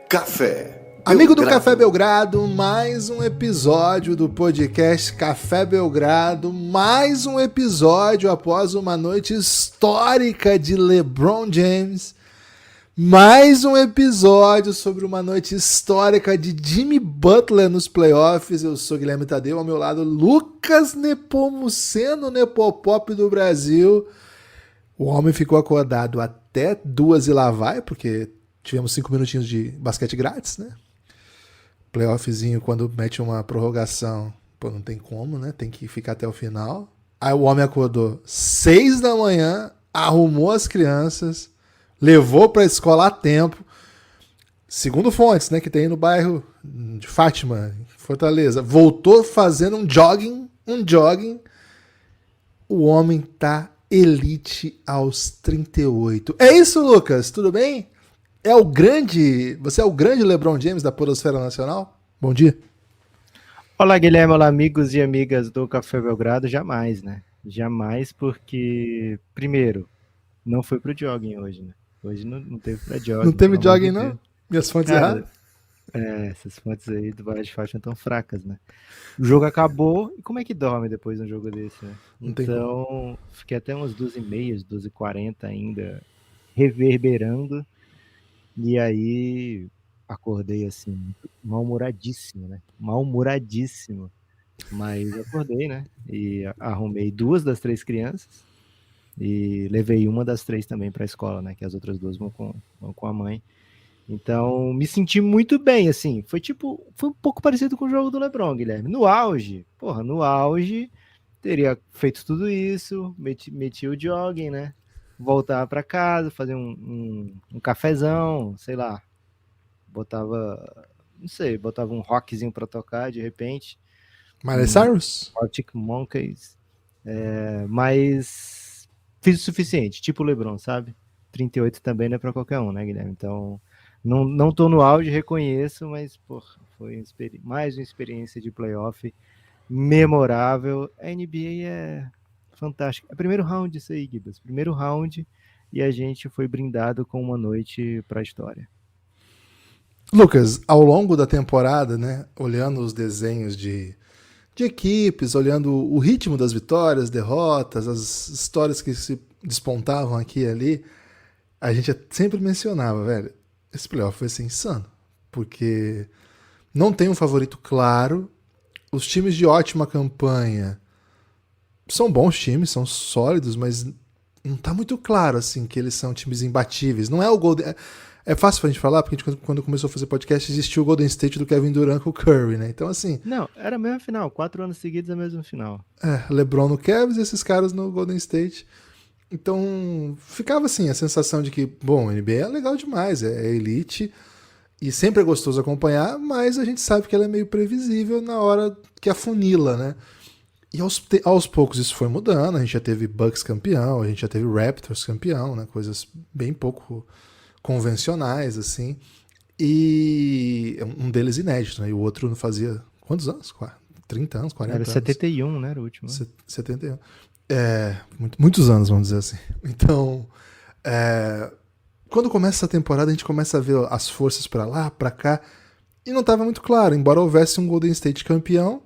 Café Amigo do Belgrado. Café Belgrado, mais um episódio do podcast Café Belgrado, mais um episódio após uma noite histórica de LeBron James, mais um episódio sobre uma noite histórica de Jimmy Butler nos playoffs. Eu sou Guilherme Tadeu, ao meu lado Lucas Nepomuceno, Nepopop do Brasil. O homem ficou acordado até 2 e lá vai, porque tivemos 5 minutinhos de basquete grátis, né? Playoffzinho, quando mete uma prorrogação, pô, não tem como, né? Tem que ficar até o final. Aí o homem acordou 6 da manhã, arrumou as crianças, levou pra escola a tempo. Segundo fontes, né, que tem no bairro de Fátima, Fortaleza. Voltou fazendo um jogging. O homem tá elite aos 38. É isso, Lucas? Tudo bem? Você é o grande LeBron James da podosfera nacional? Bom dia. Olá, Guilherme, olá, amigos e amigas do Café Belgrado. Jamais, né? Jamais, porque, primeiro, não foi pro jogging hoje, né? Hoje não teve pra jogging. Não teve pelo amor jogging, de não? Deus. Minhas fontes Cara, erradas? essas fontes aí do Barra de Faixa tão fracas, né? O jogo acabou, e como é que dorme depois de um jogo desse, né? Não tem como. Então, fiquei até umas 12h30, 12h40 ainda, reverberando, e aí acordei assim, mal-humoradíssimo, né? Mal-humoradíssimo. Mas acordei, né? E arrumei 2 das 3 crianças e levei uma das 3 também para a escola, né? Que as outras 2 vão com a mãe. Então, me senti muito bem, assim. Foi um pouco parecido com o jogo do LeBron, Guilherme. No auge, teria feito tudo isso, meti o jogging, né? Voltar para casa, fazer um cafezão, sei lá. Botava um rockzinho para tocar de repente. Miley Cyrus? Arctic Monkeys, mas fiz o suficiente, tipo o LeBron, sabe? 38 também não é pra qualquer um, né, Guilherme? Então, não tô no auge, reconheço, mas, porra, foi mais uma experiência de playoff memorável. A NBA é fantástica. É primeiro round isso aí, Gibas. Primeiro round e a gente foi brindado com uma noite pra história. Lucas, ao longo da temporada, né, olhando os desenhos de equipes, olhando o ritmo das vitórias, derrotas, as histórias que se despontavam aqui e ali, a gente sempre mencionava, velho, esse playoff vai ser insano, porque não tem um favorito claro, os times de ótima campanha são bons times, são sólidos, mas não tá muito claro, assim, que eles são times imbatíveis. Não é o Golden... É fácil pra gente falar, porque a gente, quando começou a fazer podcast, existiu o Golden State do Kevin Durant com o Curry, né? Então, assim... Não, era a mesma final. 4 anos seguidos a mesma final. LeBron no Cavs e esses caras no Golden State. Então, ficava assim, a sensação de que, bom, a NBA é legal demais, é elite, e sempre é gostoso acompanhar, mas a gente sabe que ela é meio previsível na hora que afunila, né? E aos poucos isso foi mudando, a gente já teve Bucks campeão, a gente já teve Raptors campeão, né? Coisas bem pouco convencionais, assim, e um deles inédito, né? E o outro não fazia quantos anos? 30 anos, 40 Era anos. 71, né? Era o último. 71. Muitos anos, vamos dizer assim. Então, quando começa essa temporada, a gente começa a ver as forças pra lá, pra cá, e não estava muito claro, embora houvesse um Golden State campeão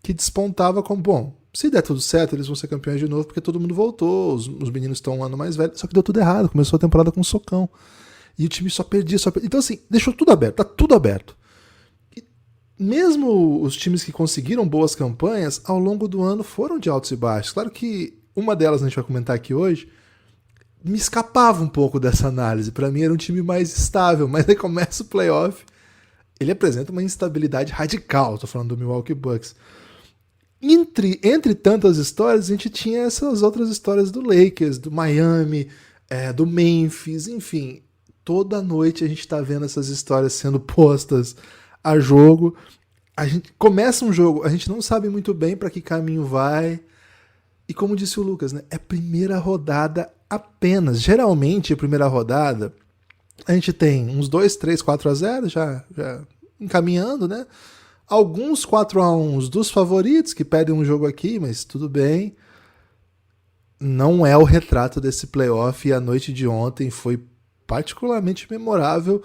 que despontava como, bom, se der tudo certo, eles vão ser campeões de novo, porque todo mundo voltou, os meninos estão um ano mais velhos, só que deu tudo errado, começou a temporada com um socão. E o time só perdia. Então, assim, deixou tudo aberto, tá tudo aberto. E mesmo os times que conseguiram boas campanhas, ao longo do ano foram de altos e baixos. Claro que uma delas a gente vai comentar aqui hoje, me escapava um pouco dessa análise. Pra mim era um time mais estável, mas aí começa o playoff, ele apresenta uma instabilidade radical. Tô falando do Milwaukee Bucks. Entre tantas histórias, a gente tinha essas outras histórias do Lakers, do Miami, do Memphis, enfim. Toda noite a gente tá vendo essas histórias sendo postas a jogo. A gente começa um jogo, a gente não sabe muito bem para que caminho vai. E como disse o Lucas, né, é primeira rodada apenas. Geralmente, a primeira rodada, a gente tem uns 2, 3, 4-0 já encaminhando, né? Alguns 4-1 dos favoritos que perdem um jogo aqui, mas tudo bem. Não é o retrato desse playoff, e a noite de ontem foi particularmente memorável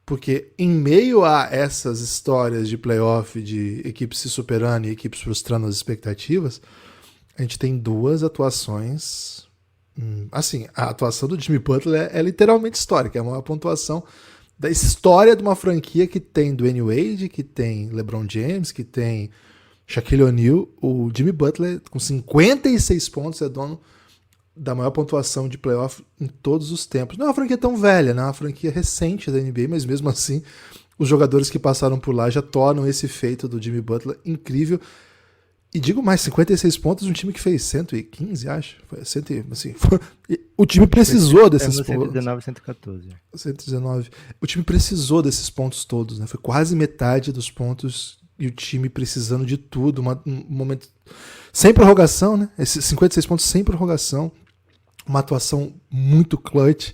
Porque em meio a essas histórias de playoff, de equipes se superando e equipes frustrando as expectativas, a gente tem duas atuações. Assim, a atuação do Jimmy Butler é literalmente histórica. É uma pontuação da história de uma franquia que tem Dwayne Wade, que tem LeBron James, que tem Shaquille O'Neal. O Jimmy Butler, com 56 pontos, é dono da maior pontuação de playoff em todos os tempos. Não é uma franquia tão velha, não é uma franquia recente da NBA, mas mesmo assim, os jogadores que passaram por lá já tornam esse feito do Jimmy Butler incrível. E digo mais, 56 pontos de um time que fez 115, acho. Foi 100, assim, o time precisou desses pontos. 119, 114. 119. O time precisou desses pontos todos, né? Foi quase metade dos pontos e o time precisando de tudo. Um momento sem prorrogação, né? Esses 56 pontos sem prorrogação. Uma atuação muito clutch.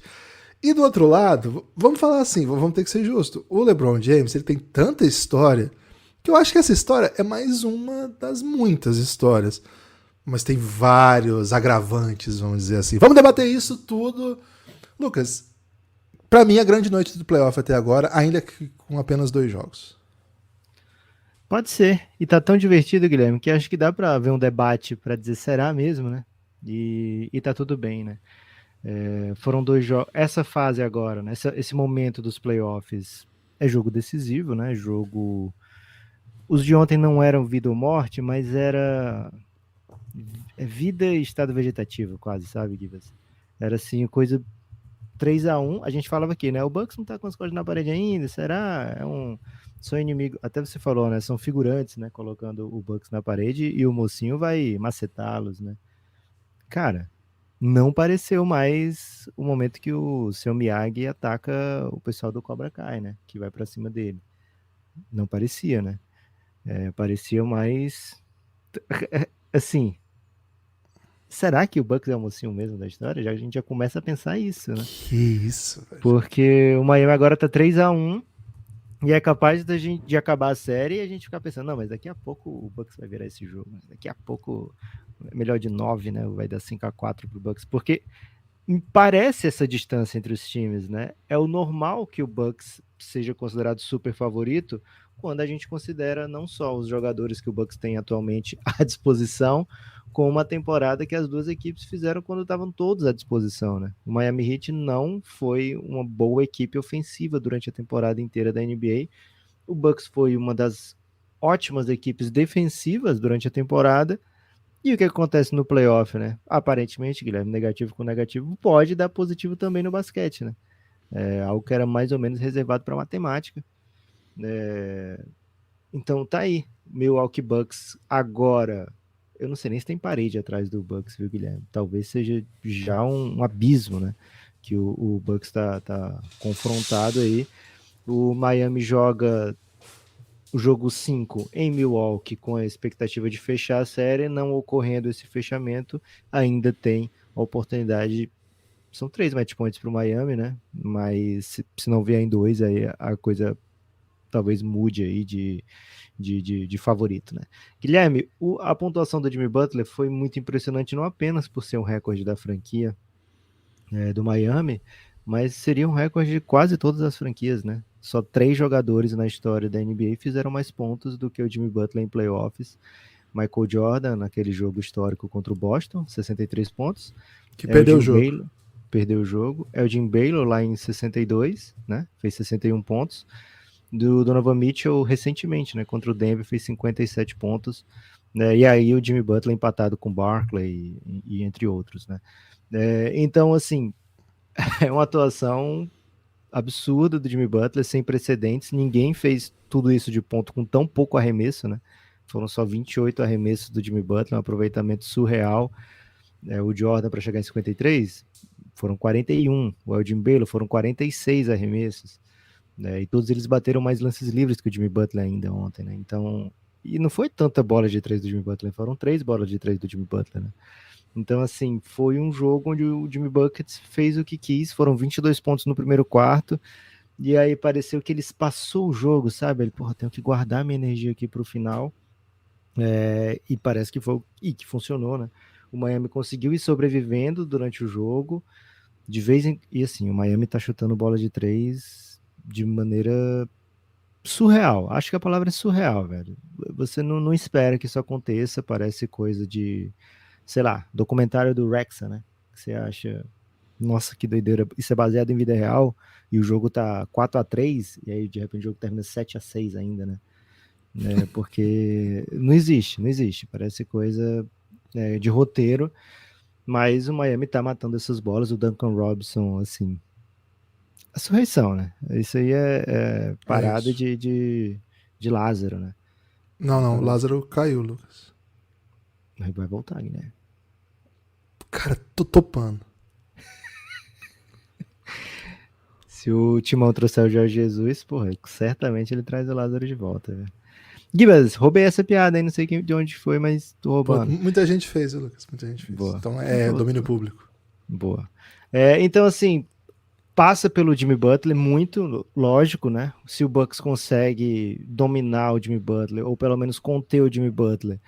E do outro lado, vamos falar assim, vamos ter que ser justo. O LeBron James, ele tem tanta história que eu acho que essa história é mais uma das muitas histórias. Mas tem vários agravantes, vamos dizer assim. Vamos debater isso tudo. Lucas, pra mim a grande noite do playoff até agora, ainda que com apenas 2 jogos. Pode ser. E tá tão divertido, Guilherme, que acho que dá pra ver um debate pra dizer será mesmo, né? E tá tudo bem, né? Foram 2 jogos. Essa fase agora, né? Esse momento dos playoffs é jogo decisivo, né? Jogo. Os de ontem não eram vida ou morte, mas era vida e estado vegetativo, quase, sabe, Gibas? Era assim, coisa 3-1. A gente falava aqui, né? O Bucks não tá com as costas na parede ainda, será? São inimigo. Até você falou, né? São figurantes, né? Colocando o Bucks na parede e o mocinho vai macetá-los, né? Cara, não pareceu mais o momento que o seu Miyagi ataca o pessoal do Cobra Kai, né? Que vai pra cima dele. Não parecia, né? Parecia mais. Assim. Será que o Bucks é o mocinho mesmo da história? A gente já começa a pensar isso, né? Que isso, velho. Porque o Miami agora tá 3-1 e é capaz de acabar a série e a gente ficar pensando, não, mas daqui a pouco o Bucks vai virar esse jogo. Daqui a pouco, melhor de 9, né? Vai dar 5-4 pro Bucks. Porque parece essa distância entre os times, né? É o normal que o Bucks seja considerado super favorito quando a gente considera não só os jogadores que o Bucks tem atualmente à disposição, como uma temporada que as duas equipes fizeram quando estavam todos à disposição, né? O Miami Heat não foi uma boa equipe ofensiva durante a temporada inteira da NBA. O Bucks foi uma das ótimas equipes defensivas durante a temporada. E o que acontece no playoff, né? Aparentemente, Guilherme, negativo com negativo pode dar positivo também no basquete, né? Algo que era mais ou menos reservado para matemática. Então tá aí, Milwaukee Bucks agora. Eu não sei nem se tem parede atrás do Bucks, viu, Guilherme? Talvez seja já um abismo, né? Que o Bucks tá confrontado aí. O Miami joga o jogo 5 em Milwaukee com a expectativa de fechar a série, não ocorrendo esse fechamento, ainda tem a oportunidade. São 3 match points para o Miami, né? Mas se não vier em 2, aí a coisa talvez mude aí de favorito, né? Guilherme, a pontuação do Jimmy Butler foi muito impressionante, não apenas por ser um recorde da franquia do Miami, mas seria um recorde de quase todas as franquias, né? Só 3 jogadores na história da NBA fizeram mais pontos do que o Jimmy Butler em playoffs. Michael Jordan, naquele jogo histórico contra o Boston, 63 pontos. Que perdeu o jogo. Baylor, perdeu o jogo. É o Jim Baylor lá em 62, né? Fez 61 pontos. Do Donovan Mitchell recentemente, né? Contra o Denver, fez 57 pontos. Né? E aí o Jimmy Butler empatado com Barkley e entre outros, né? Então, assim, é uma atuação absurda do Jimmy Butler, sem precedentes. Ninguém fez tudo isso de ponto com tão pouco arremesso, né? Foram só 28 arremessos do Jimmy Butler, um aproveitamento surreal. O Jordan, para chegar em 53, foram 41. O Elgin Baylor foram 46 arremessos. E todos eles bateram mais lances livres que o Jimmy Butler ainda ontem, né? Então, e não foi tanta bola de 3 do Jimmy Butler, foram 3 bolas de 3 do Jimmy Butler, né? Então, assim, foi um jogo onde o Jimmy Buckets fez o que quis, foram 22 pontos no primeiro quarto, e aí pareceu que ele passou o jogo, sabe? Ele, porra, tenho que guardar minha energia aqui pro final, e parece que foi, e que funcionou, né? O Miami conseguiu ir sobrevivendo durante o jogo, de vez em, e assim, o Miami tá chutando bola de 3 de maneira surreal. Acho que a palavra é surreal, velho. Você não espera que isso aconteça, parece coisa de, sei lá, documentário do Wrexham, né? Que você acha, nossa, que doideira. Isso é baseado em vida real e o jogo tá 4-3 e aí de repente o jogo termina 7-6 ainda, né? Porque não existe. Parece coisa de roteiro, mas o Miami tá matando essas bolas. O Duncan Robinson, assim, a surreição, né? Isso aí é É parada isso. de Lázaro, né? Não, não, o Lázaro caiu, Lucas. Aí vai voltar, né? Cara, tô topando. Se o Timão trouxer o Jorge Jesus, porra, certamente ele traz o Lázaro de volta, velho. Gibas, roubei essa piada aí, não sei de onde foi, mas tô Pô, roubando. muita gente fez, viu, Lucas? Muita gente fez. Boa. Então é domínio público. Boa. Então, assim, passa pelo Jimmy Butler, muito lógico, né? Se o Bucks consegue dominar o Jimmy Butler, ou pelo menos conter o Jimmy Butler,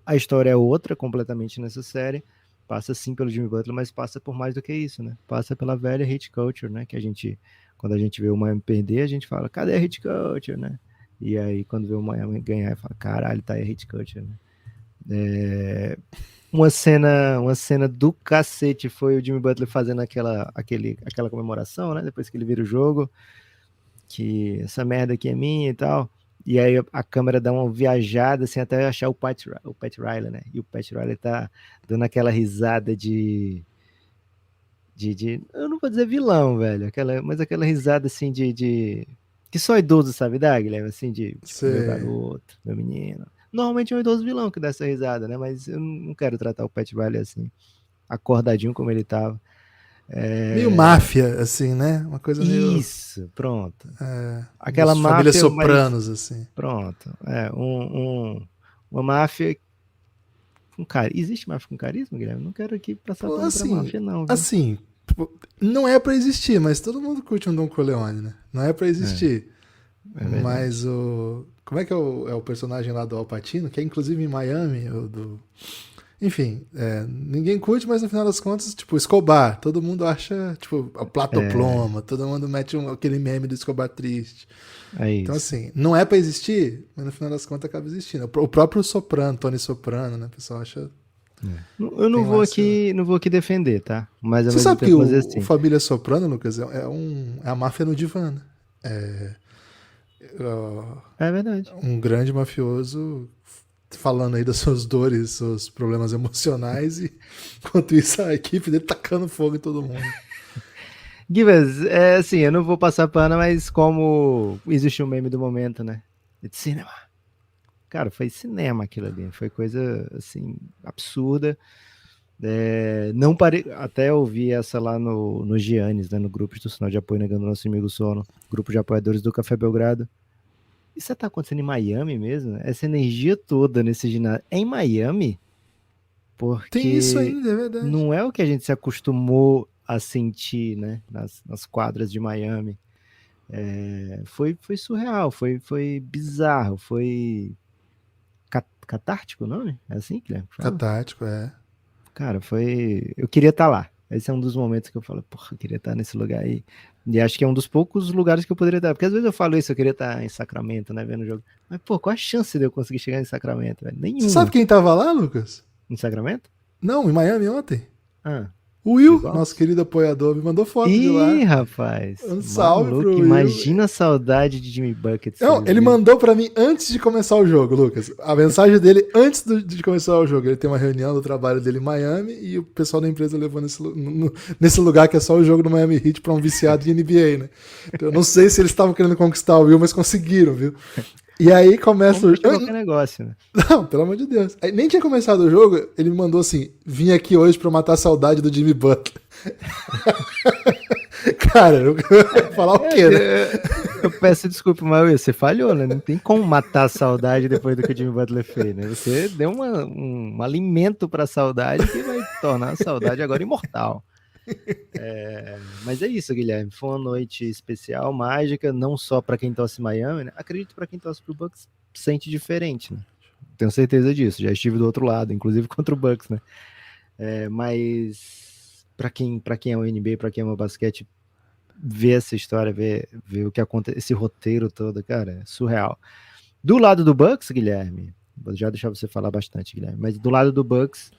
a história é outra completamente nessa série. Passa sim pelo Jimmy Butler, mas passa por mais do que isso, né? Passa pela velha hate culture, né? Que a gente, quando a gente vê o Miami perder, a gente fala, cadê a hate culture, né? E aí, quando vê o Miami ganhar, fala, caralho, tá aí a hate culture, né? Uma cena do cacete foi o Jimmy Butler fazendo aquela comemoração, né? Depois que ele vira o jogo, que essa merda aqui é minha e tal. E aí a câmera dá uma viajada, assim, até achar o Pat Riley, né? E o Pat Riley tá dando aquela risada eu não vou dizer vilão, velho, mas aquela risada, assim, que só idoso sabe dar, Guilherme, assim, tipo, meu Você... garoto, meu menino. Normalmente é um idoso vilão que dá essa risada, né? Mas eu não quero tratar o Pat Riley assim, acordadinho como ele tava. Meio máfia, assim, né? Uma coisa meio. Isso, pronto. Meio Aquela família máfia, mas Sopranos, assim. pronto. Uma máfia com carisma. Existe máfia com carisma, Guilherme? Não quero aqui passar Pô, pano pra máfia, não, viu? assim, tipo, não é pra existir, mas todo mundo curte um Don Corleone, né? Não é pra existir. É verdade. Mas o. Como é que é o personagem lá do Al Pacino? Que é inclusive em Miami, enfim, ninguém curte, mas no final das contas, tipo, Escobar, todo mundo acha, tipo, o Platoploma, todo mundo mete aquele meme do Escobar triste. É Então, isso. assim, não é pra existir, mas no final das contas acaba existindo. O próprio Soprano, Tony Soprano, né? O pessoal acha. Eu Tem lá essa. não vou aqui defender, tá? Mas ao Você mesmo sabe que tempo fazer o assim. Família Soprano, Lucas, é a máfia no divã, né? É É verdade. um grande mafioso falando aí das suas dores, seus problemas emocionais e enquanto isso a equipe dele tacando fogo em todo mundo. Givas, é assim, eu não vou passar pano, mas como existe um meme do momento, né? De cinema. Cara, foi cinema aquilo ali. Foi coisa, assim, absurda. Não parei. Até eu vi essa lá no Giannis, né? No grupo institucional de apoio negando nosso inimigo sono. Grupo de apoiadores do Café Belgrado. Isso tá acontecendo em Miami mesmo? Essa energia toda nesse ginásio. É em Miami? Tem isso Porque ainda, é verdade. não é o que a gente se acostumou a sentir, né? Nas quadras de Miami. Foi surreal, foi bizarro, foi catártico o nome? É assim que fala? Catártico, é. Cara, foi. Eu queria estar lá. Esse é um dos momentos que eu falo, porra, eu queria estar nesse lugar aí. E acho que é um dos poucos lugares que eu poderia estar. Porque às vezes eu falo isso, eu queria estar em Sacramento, né, vendo o jogo. Mas, pô, qual a chance de eu conseguir chegar em Sacramento, velho? Você sabe Nenhuma. quem tava lá, Lucas? Em Sacramento? Não, em Miami ontem. Ah, O Bill Will, nosso Balls? querido apoiador, me mandou foto de Ih, lá. rapaz, Um salve maluco, pro Will. imagina a saudade de Jimmy Buckets se Não, ele ele viu. mandou pra mim antes de começar o jogo, Lucas. A mensagem dele antes de começar o jogo. Ele tem uma reunião do trabalho dele em Miami e o pessoal da empresa levou nesse lugar que é só o jogo do Miami Heat pra um viciado de NBA, né? Então, eu não sei se eles estavam querendo conquistar o Will, mas conseguiram, viu? E aí começa o. Conquista qualquer negócio, né? Não, pelo amor de Deus. Aí, nem tinha começado o jogo, ele me mandou assim: vim aqui hoje pra matar a saudade do Jimmy Butler. Cara, eu vou falar o quê, né? Eu peço desculpa, mas você falhou, né? Não tem como matar a saudade depois do que o Jimmy Butler fez, né? Você deu um alimento pra saudade que vai tornar a saudade agora imortal. Mas é isso, Guilherme. Foi uma noite especial, mágica, não só pra quem torce Miami, né? Acredito pra quem torce pro Bucks sente diferente, né? Tenho certeza disso. Já estive do outro lado, inclusive contra o Bucks, né? Mas para quem é o NBA, para quem ama basquete, ver essa história, ver o que acontece, esse roteiro todo, cara, é surreal. Do lado do Bucks, Guilherme, vou já deixar você falar bastante, Guilherme, mas do lado do Bucks,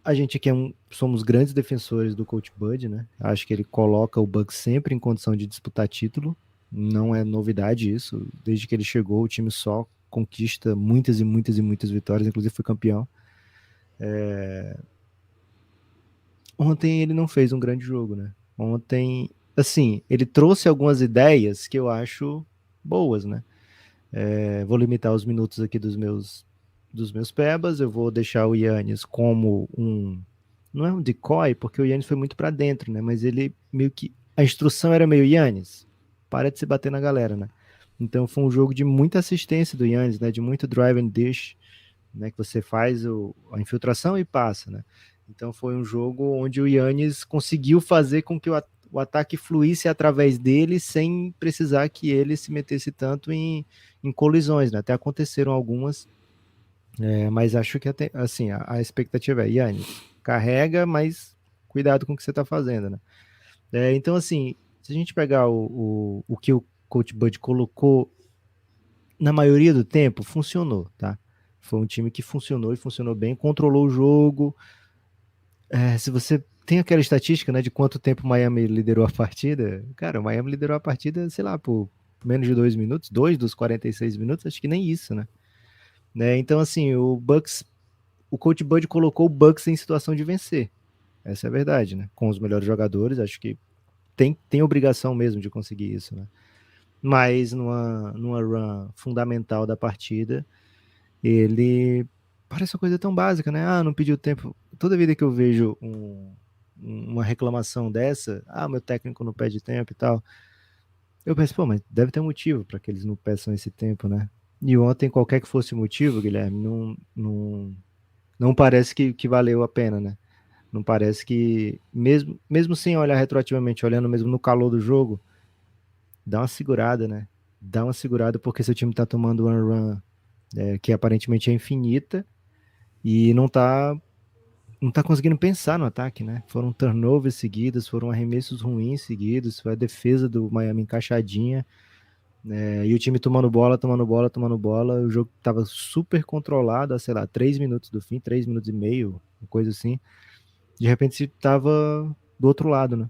a gente aqui somos grandes defensores do Coach Bud, né? Acho que ele coloca o Bucks sempre em condição de disputar título. Não é novidade isso. Desde que ele chegou, o time só conquista muitas e muitas e muitas vitórias, inclusive foi campeão. Ontem ele não fez um grande jogo, né? Ontem, assim, ele trouxe algumas ideias que eu acho boas, né? Vou limitar os minutos aqui dos meus pebas. Eu vou deixar o Yannis como não é um decoy, porque o Yannis foi muito para dentro, né? Mas ele meio que a instrução era meio Yannis, para de se bater na galera, né? Então foi um jogo de muita assistência do Yannis, né? De muito drive and dish, né? Que você faz a infiltração e passa, né? Então foi um jogo onde o Yannis conseguiu fazer com que o ataque fluísse através dele sem precisar que ele se metesse tanto em colisões, né? Até aconteceram algumas, mas acho que até, assim, a expectativa é, Yannis, carrega, mas cuidado com o que você está fazendo, né? Então, assim, se a gente pegar o que o Coach Bud colocou, na maioria do tempo, funcionou, tá? Foi um time que funcionou e funcionou bem, controlou o jogo. Se você tem aquela estatística, né, de quanto tempo o Miami liderou a partida, cara, o Miami liderou a partida, sei lá, por menos de 2 minutos, 2 dos 46 minutos, acho que nem isso, né? Então, assim, o Coach Bud colocou o Bucks em situação de vencer. Essa é a verdade, né? Com os melhores jogadores, acho que tem obrigação mesmo de conseguir isso, né? Mas numa run fundamental da partida, ele parece uma coisa tão básica, né? Não pediu tempo. Toda vida que eu vejo uma reclamação dessa, meu técnico não pede tempo e tal, eu penso, pô, mas deve ter um motivo para que eles não peçam esse tempo, né? E ontem, qualquer que fosse o motivo, Guilherme, não parece que valeu a pena, né? Não parece que, mesmo sem olhar retroativamente, olhando mesmo no calor do jogo, dá uma segurada, né? Dá uma segurada porque seu time tá tomando uma run que aparentemente é infinita e não tá conseguindo pensar no ataque, né? Foram turnovers seguidos, foram arremessos ruins seguidos, foi a defesa do Miami encaixadinha, e o time tomando bola, o jogo tava super controlado, sei lá, 3 minutos do fim, 3 minutos e meio, uma coisa assim. De repente tava do outro lado, né?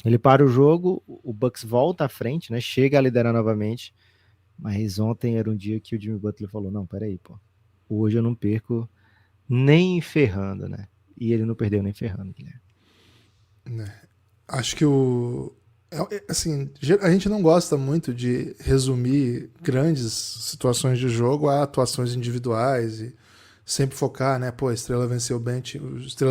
Ele para o jogo, o Bucks volta à frente, né? Chega a liderar novamente, mas ontem era um dia que o Jimmy Butler falou, não, peraí, pô, hoje eu não perco nem ferrando, né? E ele não perdeu nem ferrando, Guilherme. Acho que assim, a gente não gosta muito de resumir grandes situações de jogo a atuações individuais e sempre focar, né? Pô, a Estrela venceu bem,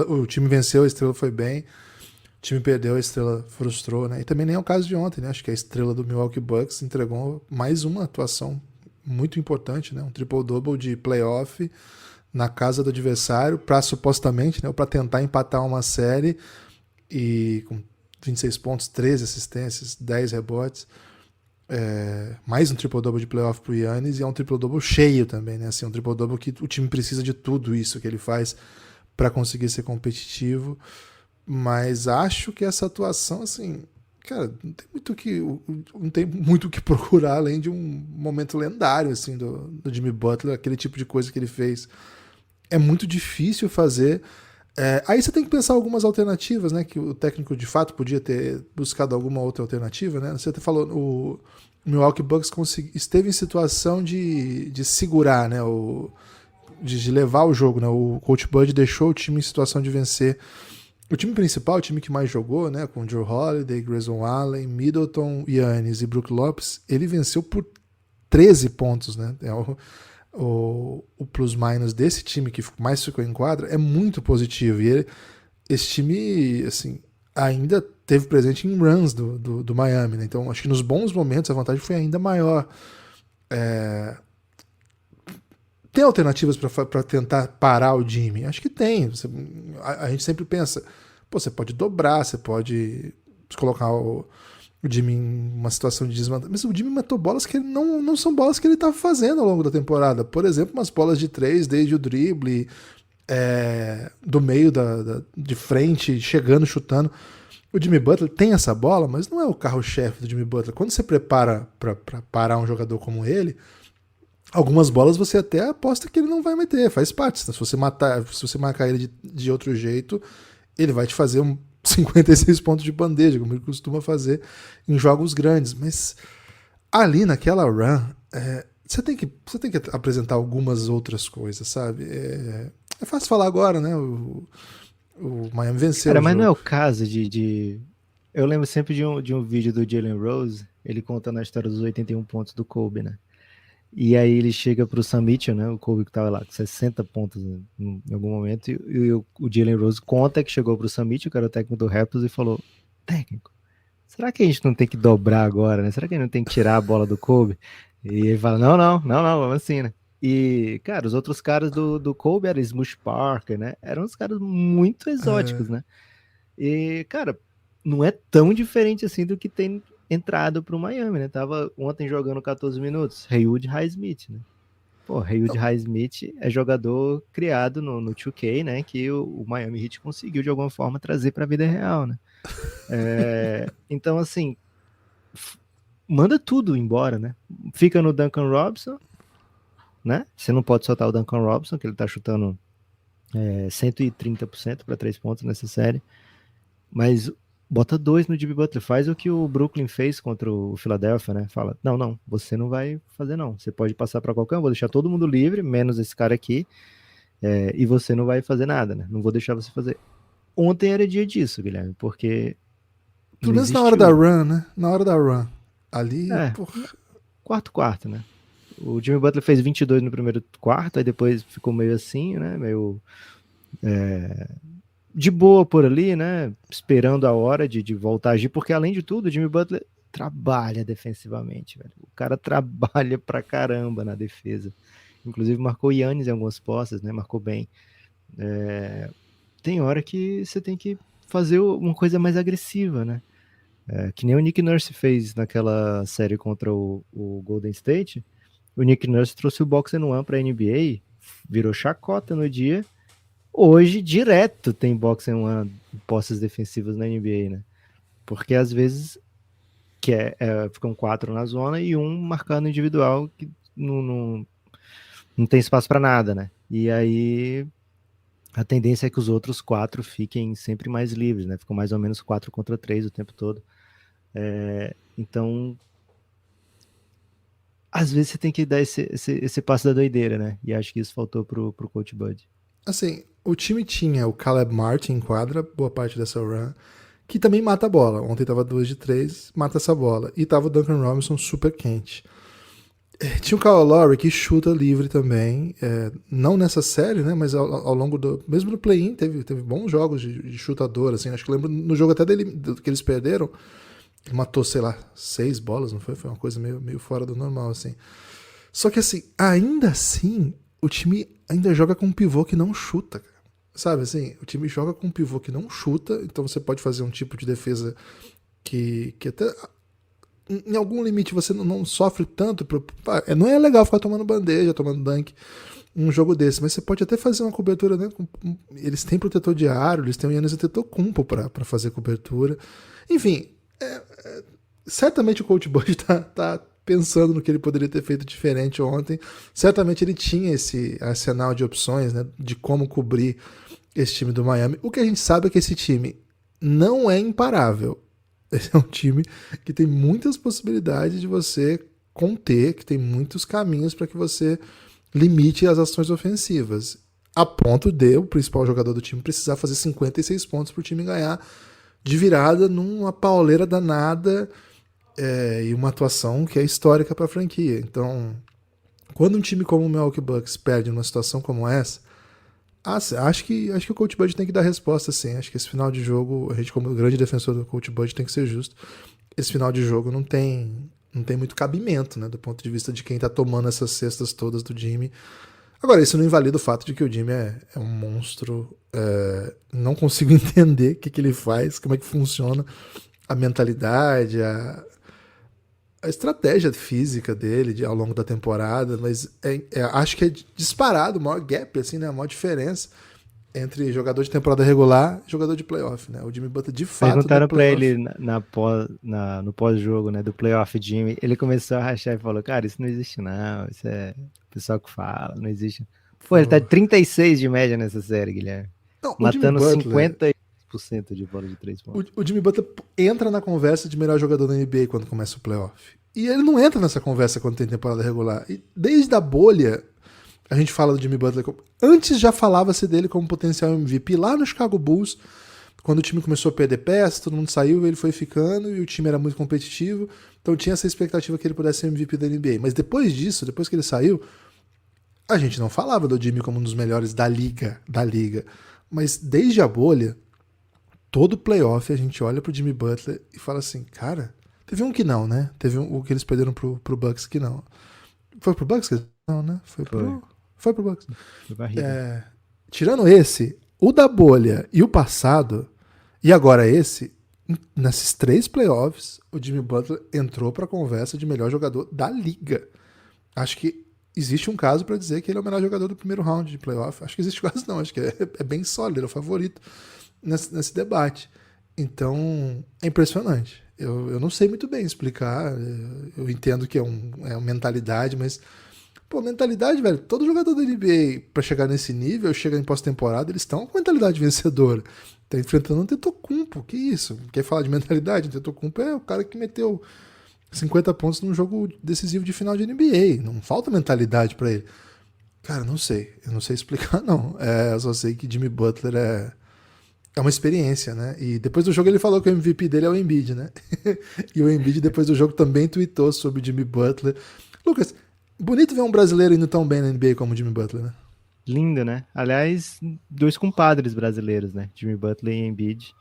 o time venceu, a Estrela foi bem, o time perdeu, a Estrela frustrou, né? E também nem é o caso de ontem, né? Acho que a Estrela do Milwaukee Bucks entregou mais uma atuação muito importante, né? Um triple-double de playoff na casa do adversário para supostamente, né? Ou para tentar empatar uma série e com 26 pontos, 13 assistências, 10 rebotes. Mais um triple-double de playoff pro Giannis e é um triple-double cheio também, né? Assim, um triple-double que o time precisa de tudo isso que ele faz para conseguir ser competitivo. Mas acho que essa atuação, assim, cara, não tem muito o que procurar além de um momento lendário, assim, do Jimmy Butler, aquele tipo de coisa que ele fez. É muito difícil fazer. Aí você tem que pensar algumas alternativas, né? Que o técnico de fato podia ter buscado alguma outra alternativa, né? Você até falou, o Milwaukee Bucks esteve em situação de segurar, né? De levar o jogo, né? O Coach Bud deixou o time em situação de vencer. O time principal, o time que mais jogou, né? Com Jrue Holiday, Grayson Allen, Middleton, Giannis e Brook Lopes, ele venceu por 13 pontos, né? O plus-minus desse time que mais ficou em quadra é muito positivo. E esse time, assim, ainda teve presente em runs do Miami, né? Então, acho que nos bons momentos a vantagem foi ainda maior. Tem alternativas para tentar parar o Jimmy? Acho que tem. A gente sempre pensa, você pode dobrar, você pode colocar o Jimmy em uma situação de desvantagem. Mas o Jimmy matou bolas que não são bolas que ele estava fazendo ao longo da temporada. Por exemplo, umas bolas de 3 desde o drible, do meio de frente, chegando, chutando. O Jimmy Butler tem essa bola, mas não é o carro-chefe do Jimmy Butler. Quando você prepara pra parar um jogador como ele, algumas bolas você até aposta que ele não vai meter, faz parte. Se você marcar ele de outro jeito, ele vai te fazer 56 pontos de bandeja, como ele costuma fazer em jogos grandes. Mas ali naquela run, você tem que apresentar algumas outras coisas, sabe? É fácil falar agora, né? O Miami venceu Cara, o mas não é jogo. o caso de... Eu lembro sempre de um vídeo do Jalen Rose, ele contando a história dos 81 pontos do Kobe, né? E aí ele chega pro Sam Mitchell, né? O Kobe que tava lá com 60 pontos em algum momento, e o Jalen Rose conta que chegou pro Sam Mitchell, que era o técnico do Raptors, e falou: técnico, será que a gente não tem que dobrar agora, né? Será que a gente não tem que tirar a bola do Kobe? E ele fala: não, vamos assim, né? E, cara, os outros caras do Kobe eram Smush Parker, né? Eram uns caras muito exóticos, né? E, cara, não é tão diferente assim do que tem entrado pro Miami, né? Tava ontem jogando 14 minutos. Haywood Highsmith, né? Pô, Haywood Highsmith é jogador criado no 2K, né? Que o Miami Heat conseguiu de alguma forma trazer pra vida real, né? Então, assim, manda tudo embora, né? Fica no Duncan Robinson, né? Você não pode soltar o Duncan Robinson, que ele tá chutando 130% para 3 pontos nessa série. Mas bota 2 no Jimmy Butler. Faz o que o Brooklyn fez contra o Philadelphia, né? Fala, não, você não vai fazer não. Você pode passar para qualquer um, vou deixar todo mundo livre, menos esse cara aqui, e você não vai fazer nada, né? Não vou deixar você fazer. Ontem era dia disso, Guilherme, porque Pelo não menos na hora da existiu. run, né? Na hora da run. Ali, É, porra. quarto, né? O Jimmy Butler fez 22 no primeiro quarto, aí depois ficou meio assim, né? Meio de boa por ali, né? Esperando a hora de voltar a agir, porque além de tudo, o Jimmy Butler trabalha defensivamente, velho. O cara trabalha pra caramba na defesa. Inclusive marcou Yannis em algumas postas, né? Marcou bem. Tem hora que você tem que fazer uma coisa mais agressiva, né? Que nem o Nick Nurse fez naquela série contra o Golden State. O Nick Nurse trouxe o Box and One pra NBA, virou chacota no dia. Hoje, direto tem Box and One posses defensivas na NBA, né? Porque às vezes ficam 4 na zona e um marcando individual que não tem espaço para nada, né? E aí a tendência é que os outros 4 fiquem sempre mais livres, né? Ficam mais ou menos 4 contra 3 o tempo todo. Então, às vezes você tem que dar esse passo da doideira, né? E acho que isso faltou pro Coach Bud. Assim, o time tinha o Caleb Martin em quadra, boa parte dessa run, que também mata a bola. Ontem tava 2 de 3, mata essa bola. E tava o Duncan Robinson super quente. Tinha o Kyle Lowry que chuta livre também. Não nessa série, né? Mas ao longo do. Mesmo no play-in, teve bons jogos de chutador, assim. Acho que eu lembro no jogo até dele que eles perderam. Ele matou, sei lá, 6 bolas, não foi? Foi uma coisa meio fora do normal, assim. Só que assim, ainda assim, o time ainda joga com um pivô que não chuta, cara. Sabe assim, o time joga com um pivô que não chuta, então você pode fazer um tipo de defesa que até em algum limite você não sofre tanto. Não é legal ficar tomando bandeja, tomando dunk um jogo desse, mas você pode até fazer uma cobertura, né? Eles têm protetor de aro, eles têm o Giannis Antetokounmpo para fazer cobertura. Enfim, certamente o Coach Bud tá pensando no que ele poderia ter feito diferente ontem. Certamente ele tinha esse arsenal de opções, né, de como cobrir esse time do Miami. O que a gente sabe é que esse time não é imparável. Esse é um time que tem muitas possibilidades de você conter, que tem muitos caminhos para que você limite as ações ofensivas. A ponto de o principal jogador do time precisar fazer 56 pontos para o time ganhar de virada numa pauleira danada e uma atuação que é histórica para a franquia. Então, quando um time como o Milwaukee Bucks perde numa situação como essa, acho que o Coach Bud tem que dar resposta, sim. Acho que esse final de jogo, a gente como grande defensor do Coach Bud tem que ser justo. Esse final de jogo não tem muito cabimento, né, do ponto de vista de quem tá tomando essas cestas todas do Jimmy. Agora, isso não invalida o fato de que o Jimmy é um monstro. Não consigo entender o que ele faz, como é que funciona a mentalidade, a estratégia física dele ao longo da temporada, mas acho que é disparado o maior gap, assim, né, a maior diferença Entre jogador de temporada regular e jogador de playoff, né? O Jimmy Butler, de fato, no Perguntaram pra playoff. ele no pós-jogo, né, do playoff Jimmy, ele começou a rachar e falou, cara, isso não existe não, isso é o pessoal que fala, não existe. Pô, ele tá Pô. 36 de média nessa série, Guilherme. Não, o Jimmy Matando Butler. 50% de bola de 3 pontos. O Jimmy Butler entra na conversa de melhor jogador da NBA quando começa o playoff. E ele não entra nessa conversa quando tem temporada regular. E desde a bolha, a gente fala do Jimmy Butler. Antes já falava-se dele como potencial MVP lá no Chicago Bulls, quando o time começou a perder peças, todo mundo saiu, ele foi ficando e o time era muito competitivo. Então tinha essa expectativa que ele pudesse ser MVP da NBA. Mas depois disso, depois que ele saiu, a gente não falava do Jimmy como um dos melhores da liga, Mas desde a bolha, todo playoff a gente olha pro Jimmy Butler e fala assim, cara, teve um que não, né? Teve o que eles perderam pro Bucks que não. Foi pro Bucks? Não, né? Foi pro Bucks. Foi barriga. Tirando esse, o da bolha e o passado, e agora esse, nesses 3 playoffs, o Jimmy Butler entrou pra conversa de melhor jogador da liga. Acho que existe um caso pra dizer que ele é o melhor jogador do primeiro round de playoff. Acho que existe quase não, acho que é bem sólido, ele é o favorito nesse debate. Então, é impressionante. Eu não sei muito bem explicar. Eu entendo que é uma mentalidade, mas. Pô, mentalidade, velho. Todo jogador da NBA, pra chegar nesse nível, chega em pós-temporada, eles estão com mentalidade vencedora. Tá enfrentando um Antetokounmpo. Que isso? Quer falar de mentalidade? Antetokounmpo é o cara que meteu 50 pontos num jogo decisivo de final de NBA. Não falta mentalidade pra ele. Cara, não sei. Eu não sei explicar, não. Eu só sei que Jimmy Butler é uma experiência, né? E depois do jogo ele falou que o MVP dele é o Embiid, né? E o Embiid depois do jogo também tweetou sobre o Jimmy Butler. Lucas, bonito ver um brasileiro indo tão bem na NBA como o Jimmy Butler, né? Lindo, né? Aliás, dois compadres brasileiros, né? Jimmy Butler e Embiid.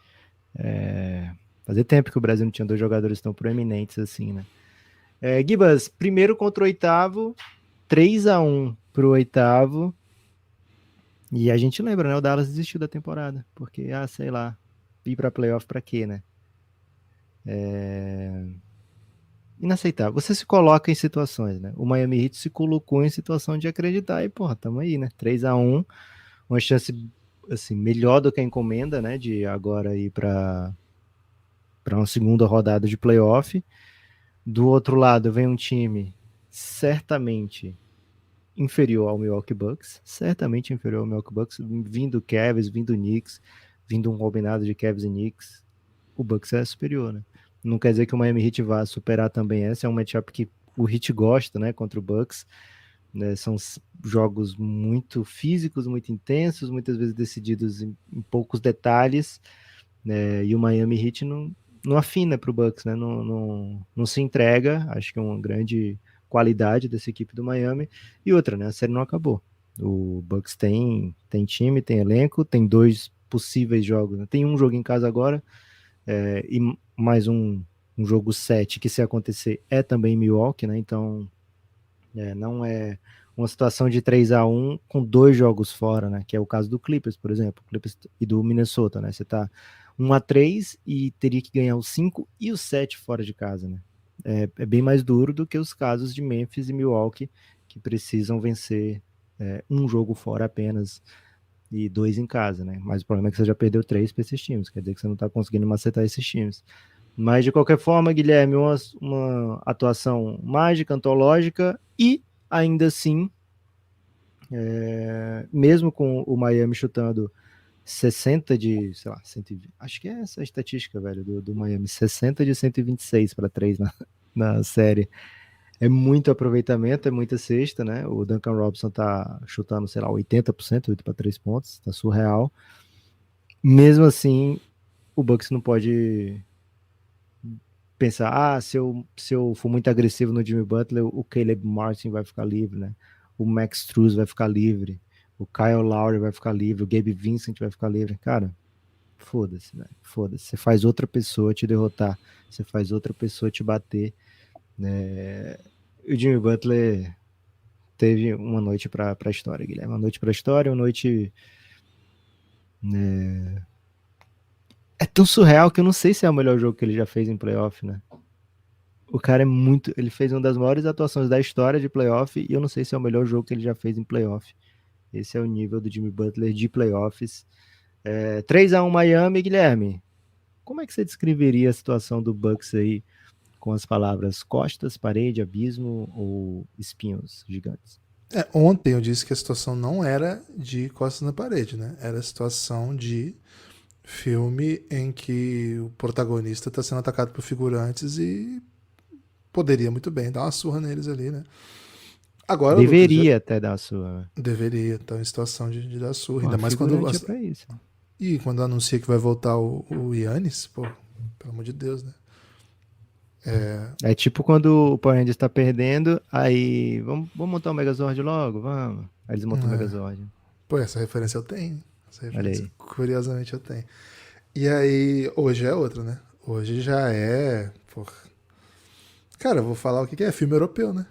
Fazia tempo que o Brasil não tinha dois jogadores tão proeminentes assim, né? Gibas, primeiro contra o oitavo, 3-1 pro oitavo. E a gente lembra, né? O Dallas desistiu da temporada. Porque, sei lá, ir pra playoff pra quê, né? Inaceitável. Você se coloca em situações, né? O Miami Heat se colocou em situação de acreditar e, porra, tamo aí, né? 3-1, uma chance, assim, melhor do que a encomenda, né? De agora ir pra uma segunda rodada de playoff. Do outro lado vem um time certamente inferior ao Milwaukee Bucks, certamente inferior ao Milwaukee Bucks, vindo Cavs, vindo Knicks, vindo um combinado de Cavs e Knicks, o Bucks é superior, né? Não quer dizer que o Miami Heat vá superar também essa, é um matchup que o Heat gosta, né, contra o Bucks, né, são jogos muito físicos, muito intensos, muitas vezes decididos em poucos detalhes, né, e o Miami Heat não afina para o Bucks, né, não se entrega, acho que é uma grande qualidade dessa equipe do Miami, e outra, né, a série não acabou, o Bucks tem time, tem elenco, tem 2 possíveis jogos, né? Tem um jogo em casa agora, e mais um jogo 7 que se acontecer é também Milwaukee, né? Então não é uma situação de 3-1 com 2 jogos fora, né? Que é o caso do Clippers, por exemplo, Clippers e do Minnesota, né? Você tá 1-3 e teria que ganhar os 5 e os 7 fora de casa, né? É bem mais duro do que os casos de Memphis e Milwaukee, que precisam vencer um jogo fora apenas e 2 em casa, né? Mas o problema é que você já perdeu 3 para esses times, quer dizer que você não está conseguindo macetar esses times. Mas de qualquer forma, Guilherme, uma atuação mágica, antológica e ainda assim, mesmo com o Miami chutando 60 de, sei lá, 120, acho que é essa a estatística, velho, do Miami, 60 de 126 para 3 na série. É muito aproveitamento, é muita cesta, né? O Duncan Robinson tá chutando, sei lá, 80%, 8 para 3 pontos, tá surreal. Mesmo assim, o Bucks não pode pensar, se eu for muito agressivo no Jimmy Butler, o Caleb Martin vai ficar livre, né? O Max Strus vai ficar livre, o Kyle Lowry vai ficar livre, o Gabe Vincent vai ficar livre. Cara, foda-se, né? Foda-se. Você faz outra pessoa te derrotar, você faz outra pessoa te bater, né? O Jimmy Butler teve uma noite para a história, Guilherme. Uma noite para a história, uma noite. Né, é tão surreal que eu não sei se é o melhor jogo que ele já fez em playoff, né? O cara é muito. Ele fez uma das maiores atuações da história de playoff e eu não sei se é o melhor jogo que ele já fez em playoff. Esse é o nível do Jimmy Butler de playoffs. 3-1 Miami, Guilherme. Como é que você descreveria a situação do Bucks aí com as palavras costas, parede, abismo ou espinhos gigantes? Ontem eu disse que a situação não era de costas na parede, né? Era a situação de filme em que o protagonista está sendo atacado por figurantes e poderia muito bem dar uma surra neles ali, né? Agora, Lucas, Deveria até dar a sua. deveria estar em situação de dar surra. Pô, Ainda mais quando. figurante é pra isso. E quando anuncia que vai voltar o Yannis, pô, pelo amor de Deus, né? É tipo quando o Power Rangers tá perdendo, aí vamos montar o Megazord logo? Vamos. Aí eles montam o É, Megazord. pô, essa referência eu tenho. Essa Olha referência, aí. curiosamente, eu tenho. E aí, hoje é outra, né? Hoje já é. Porra. Cara, eu vou falar o que é filme europeu, né?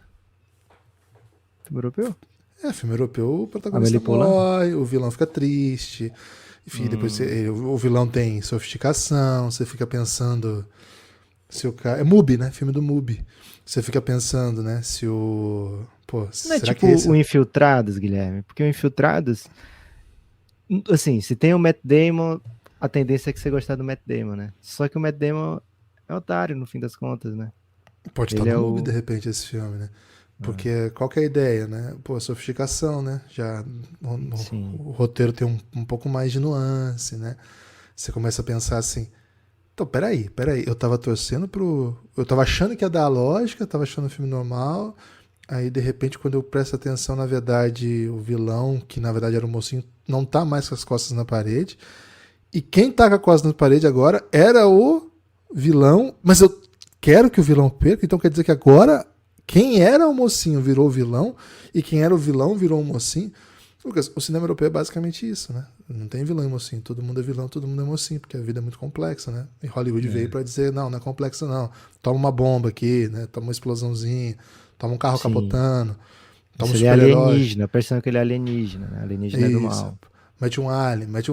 Filme europeu? Filme europeu, o Amélie protagonista Poulain? morre, o vilão fica triste. Enfim, depois o vilão tem sofisticação, você fica pensando se o cara. É MUBI, né? Filme do MUBI. Você fica pensando, né? Se o. Pô, Não é será que tipo esse. o Infiltrados, Guilherme? Porque o Infiltrados, assim, se tem o Matt Damon, a tendência é que você gostar do Matt Damon, né? Só que o Matt Damon é otário, no fim das contas, né? Pode estar Ele no é MUBI, o. de repente, esse filme, né? Porque qual que é a ideia, né? Pô, sofisticação, né? Já Sim. o roteiro tem um pouco mais de nuance, né? Você começa a pensar assim, então, peraí, eu tava torcendo pro. Eu tava achando que ia dar a lógica, tava achando o filme normal. Aí, de repente, quando eu presto atenção, na verdade, o vilão, que na verdade era o mocinho, não tá mais com as costas na parede. E quem tá com a costa na parede agora era o vilão, mas eu quero que o vilão perca, então quer dizer que agora quem era o mocinho virou o vilão e quem era o vilão virou o mocinho. Lucas, o cinema europeu é basicamente isso, né? Não tem vilão e mocinho, todo mundo é vilão, todo mundo é mocinho, porque a vida é muito complexa, né? E Hollywood veio pra dizer, não é complexa não. Toma uma bomba aqui, né? Toma uma explosãozinha, toma um carro Sim. capotando, toma um Isso ele é super-herói. alienígena, pensando que ele é alienígena, né? Alienígena é do Isso. mal. Mete um alien, mete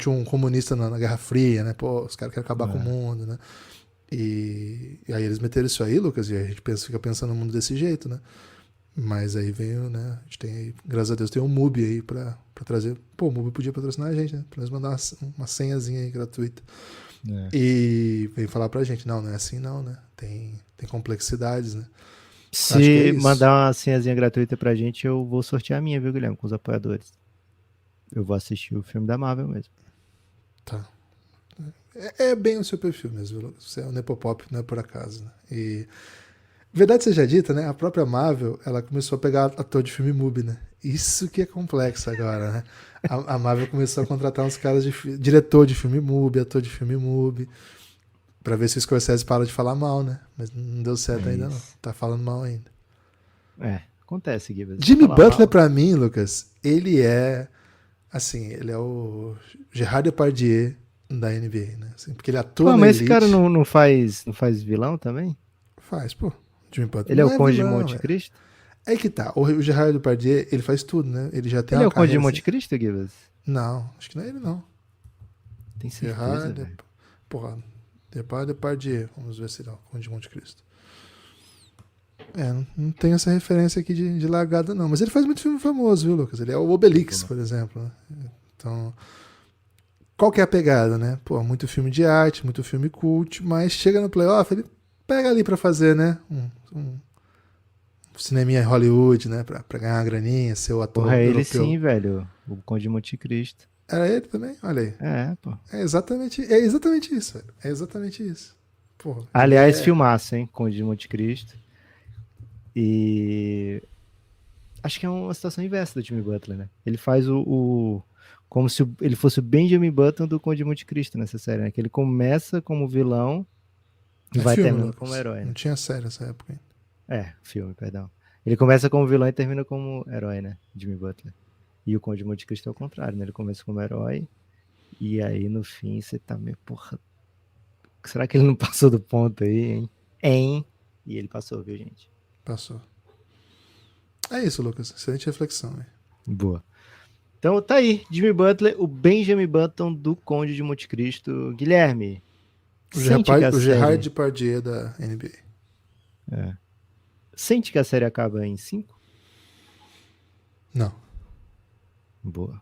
um comunista na Guerra Fria, né? Pô, os caras querem acabar com o É. mundo, né? E aí eles meteram isso aí, Lucas, e a gente fica pensando no mundo desse jeito, né? Mas aí veio, né? A gente tem aí, graças a Deus, tem um MUBI aí pra trazer. Pô, o MUBI podia patrocinar a gente, né? Pra nós mandar uma senhazinha aí gratuita. É. E vem falar pra gente, não é assim não, né? Tem complexidades, né? Acho que é Se isso. mandar uma senhazinha gratuita pra gente, eu vou sortear a minha, viu, Guilherme, com os apoiadores. Eu vou assistir o filme da Marvel mesmo. Tá. É bem o seu perfil mesmo, Lucas. Você é um Nepopop, não é por acaso, né? E verdade seja dita, né? A própria Marvel, ela começou a pegar ator de filme MUBI, né? Isso que é complexo agora, né? A Marvel começou a contratar uns caras diretor de filme MUBI, ator de filme MUBI, pra ver se o Scorsese para de falar mal, né? Mas não deu certo É ainda não. isso. Tá falando mal ainda. Acontece, Gibbs. Jimmy Falar Butler, mal. pra mim, Lucas, ele é assim, ele é o Gerard Depardieu da NBA, né? Assim, porque ele atua Pô, na mas esse cara Elite, não faz vilão também? faz, pô. Jimmy Butler Ele é não o é Conde de vilão, Monte velho. Cristo? É que tá. O Gerard Depardieu, ele faz tudo, né? Ele já tem Ele é uma o Conde de carreira assim. Monte Cristo, Gibbs? Não, acho que não é ele, não. Tem certeza, Gerard. velho. Porra. Depardieu. Vamos ver se ele é o Conde de Monte Cristo. Não tem essa referência aqui de largada, não. Mas ele faz muito filme famoso, viu, Lucas? Ele é o Obelix, por exemplo. Né? Então, qual que é a pegada, né? Pô, muito filme de arte, muito filme cult, mas chega no playoff, ele pega ali pra fazer, né? Um cineminha em Hollywood, né? Pra ganhar uma graninha, ser o Porra, ator é ele europeu. sim, velho. O Conde de Monte Cristo. Era ele também? Olha aí. Pô. É exatamente isso, velho. É exatamente isso. Pô, ele Aliás, é. filmaço, hein? Conde de Monte Cristo. E acho que é uma situação inversa do Jimmy Butler, né? Ele faz como se ele fosse o Benjamin Button do Conde de Monte Cristo nessa série, né? Que ele começa como vilão e É vai filme, terminando como Lucas. herói, Não né? tinha série nessa época ainda. Filme, perdão. Ele começa como vilão e termina como herói, né? Jimmy Butler. E o Conde de Monte Cristo é o contrário, né? Ele começa como herói e aí no fim você tá meio, porra, será que ele não passou do ponto aí, hein? E ele passou, viu, gente? Passou. É isso, Lucas. Excelente reflexão, velho. Boa. Então tá aí, Jimmy Butler, o Benjamin Button do Conde de Monte Cristo. Guilherme, sente que a O Gerard série. Depardieu da NBA. Sente que a série acaba em 5? Não. Boa.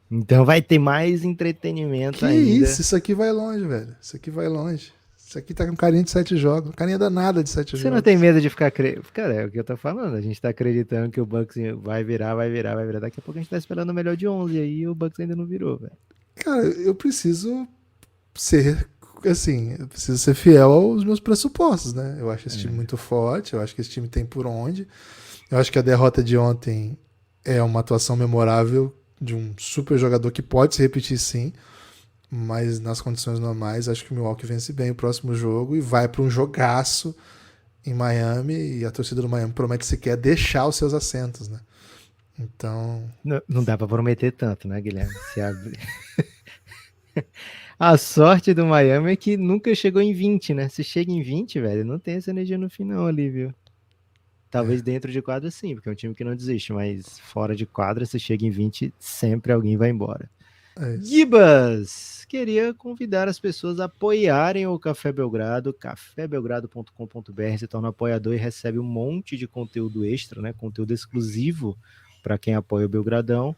Então vai ter mais entretenimento Que ainda. isso aqui vai longe, velho. Isso aqui vai longe. Isso aqui tá com carinha de 7 jogos. Carinha danada de 7 Você não jogos. tem medo de ficar... Cara, é o que eu tô falando. A gente tá acreditando que o Bucks vai virar, vai virar, vai virar. Daqui a pouco a gente tá esperando o melhor de 11 aí o Bucks ainda não virou, velho. Cara, eu preciso ser, assim, eu preciso ser fiel aos meus pressupostos, né? Eu acho esse time muito forte, eu acho que esse time tem por onde. Eu acho que a derrota de ontem é uma atuação memorável de um super jogador que pode se repetir sim, mas nas condições normais acho que o Milwaukee vence bem o próximo jogo e vai para um jogaço em Miami e a torcida do Miami promete sequer deixar os seus assentos, né? Então... Não dá pra prometer tanto, né, Guilherme? A sorte do Miami é que nunca chegou em 20, né? Se chega em 20, velho, não tem essa energia no final ali, viu? Talvez dentro de quadra sim, porque é um time que não desiste, mas fora de quadra, se chega em 20, sempre alguém vai embora. Gibas! Queria convidar as pessoas a apoiarem o Café Belgrado, cafébelgrado.com.br, se torna apoiador e recebe um monte de conteúdo extra, né? Conteúdo exclusivo para quem apoia o Belgradão.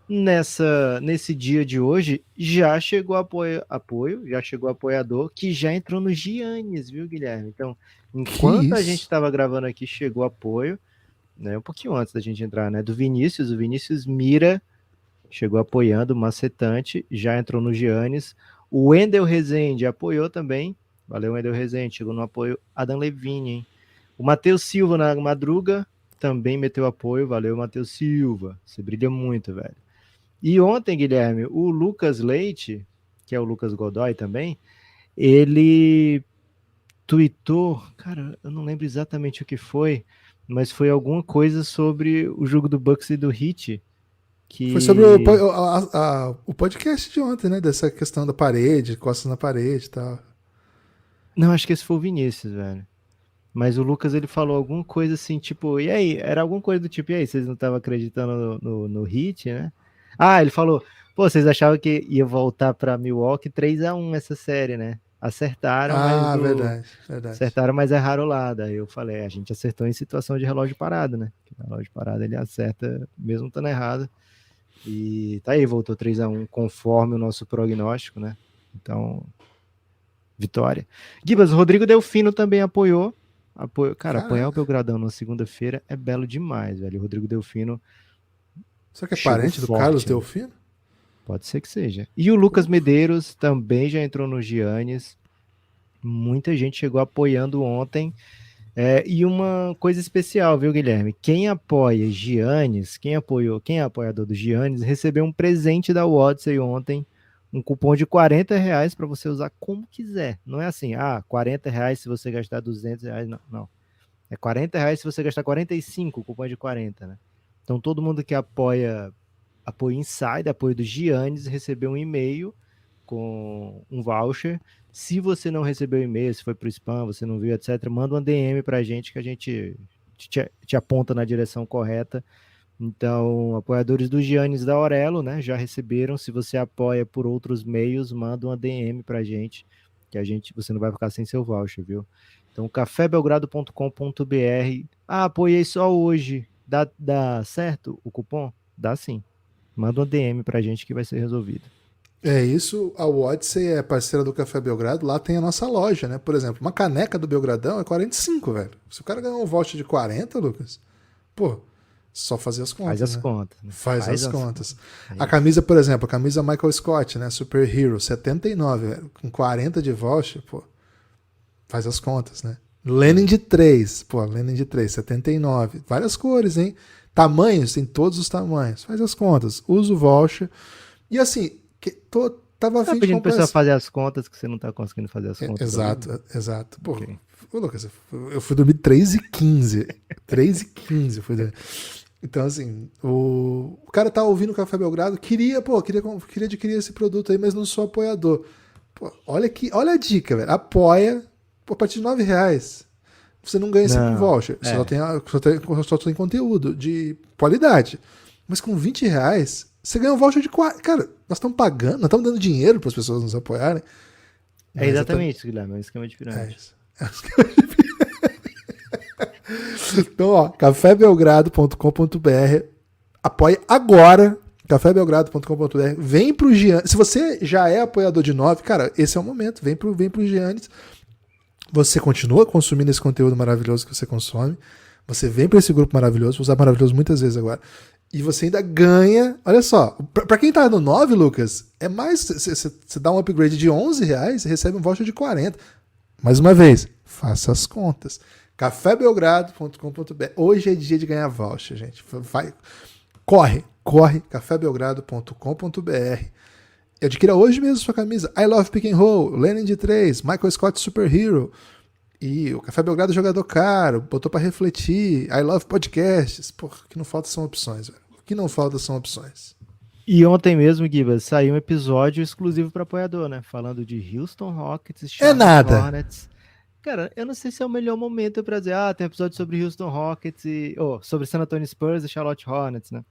Nesse dia de hoje, já chegou apoio, já chegou apoiador, que já entrou no Giannis, viu, Guilherme? Então, enquanto a gente estava gravando aqui, chegou apoio, né? Um pouquinho antes da gente entrar, né? Do Vinícius, o Vinícius Mira chegou apoiando, macetante, já entrou no Giannis. O Wendel Rezende apoiou também, valeu, Wendel Rezende, chegou no apoio. Adam Levine, hein? O Matheus Silva na madruga também meteu apoio, valeu, Matheus Silva, você brilha muito, velho. E ontem, Guilherme, o Lucas Leite, que é o Lucas Godoy também, ele tweetou, cara, eu não lembro exatamente o que foi, mas foi alguma coisa sobre o jogo do Bucks e do Heat. Foi sobre o podcast de ontem, né? Dessa questão da parede, costas na parede e tal. Não, acho que esse foi o Vinícius, velho. Mas o Lucas, ele falou alguma coisa assim, tipo, e aí? Era alguma coisa do tipo, e aí, vocês não estavam acreditando no Heat, né? Ah, ele falou, pô, vocês achavam que ia voltar pra Milwaukee 3-1 essa série, né? Acertaram, Verdade. Acertaram, mas erraram lá. Daí eu falei, a gente acertou em situação de relógio parado, né? O relógio parado ele acerta mesmo estando errado. E tá aí, voltou 3-1 conforme o nosso prognóstico, né? Então, vitória. Gibas, Rodrigo Delfino também apoiou. Cara, apoiar o Belgradão na segunda-feira é belo demais, velho. O Rodrigo Delfino. Será que é parente do Carlos Delfino? Pode ser que seja. E o Lucas Medeiros também já entrou no Giannis. Muita gente chegou apoiando ontem. E uma coisa especial, viu, Guilherme? Quem apoia Giannis, quem é apoiador do Giannis, recebeu um presente da Odyssey ontem, um cupom de R$40 para você usar como quiser. Não é assim, R$40 se você gastar R$200, não. É R$40 se você gastar 45, o cupom é de 40, né? Então todo mundo que apoio Inside, apoio do Giannis, recebeu um e-mail com um voucher. Se você não recebeu o e-mail, se foi pro spam, você não viu, etc., manda uma DM pra gente que a gente te aponta na direção correta. Então, apoiadores do Giannis da Aurelo, né, já receberam. Se você apoia por outros meios, manda uma DM pra gente, que você não vai ficar sem seu voucher, viu? Então, cafébelgrado.com.br. Apoiei só hoje. Dá certo o cupom? Dá sim. Manda uma DM pra gente que vai ser resolvido. É isso, a Odyssey é parceira do Café Belgrado, lá tem a nossa loja, né? Por exemplo, uma caneca do Belgradão é 45, velho. Se o cara ganhar um voucher de 40, Lucas, pô, só fazer as contas, Faz as né? contas. Faz as contas. A camisa, por exemplo, a camisa Michael Scott, né? Super Hero, 79, velho. Com 40 de voucher, pô, faz as contas, né? Lenin de 3, pô, Lenin de 3, 79. Várias cores, hein? Tamanhos, tem todos os tamanhos. Faz as contas, usa o voucher. E assim, tava afim de comprar. Fazer as contas que você não tá conseguindo fazer as contas. Exato. Pô, okay. Lucas, eu fui dormir 3h15. 3h15 fui dormir. Então, assim, o cara tá ouvindo o Café Belgrado, queria adquirir esse produto aí, mas não sou apoiador. Pô, olha a dica, velho. Apoia, a partir de R$9. Você não ganha esse voucher. Só tem conteúdo de qualidade. Mas com R$20, você ganha um voucher de 40. Cara, nós estamos pagando, nós estamos dando dinheiro para as pessoas nos apoiarem. É exatamente isso, Guilherme. É um esquema de pirâmide. É um esquema de pirâmide. Então, ó, cafébelgrado.com.br. Apoie agora, cafébelgrado.com.br. Vem pro Giannis. Se você já é apoiador de 9, cara, esse é o momento. Vem pro Giannis. Você continua consumindo esse conteúdo maravilhoso que você consome. Você vem para esse grupo maravilhoso. Vou usar maravilhoso muitas vezes agora. E você ainda ganha. Olha só, para quem tá no 9, Lucas, é mais. Você dá um upgrade de R$11 e recebe um voucher de 40. Mais uma vez, faça as contas. cafébelgrado.com.br. Hoje é dia de ganhar voucher, gente. Vai, corre, cafébelgrado.com.br. Adquira hoje mesmo sua camisa I Love Pick and Roll, Lenin de 3, Michael Scott Superhero. E o Café Belgrado Jogador Caro, botou pra refletir, I Love Podcasts. Porra, o que não falta são opções, velho. O que não falta são opções. E ontem mesmo, Gibas, saiu um episódio exclusivo para apoiador, né? Falando de Houston Rockets, Charlotte Hornets. Cara, eu não sei se é o melhor momento para dizer, tem episódio sobre Houston Rockets e sobre San Antonio Spurs e Charlotte Hornets, né?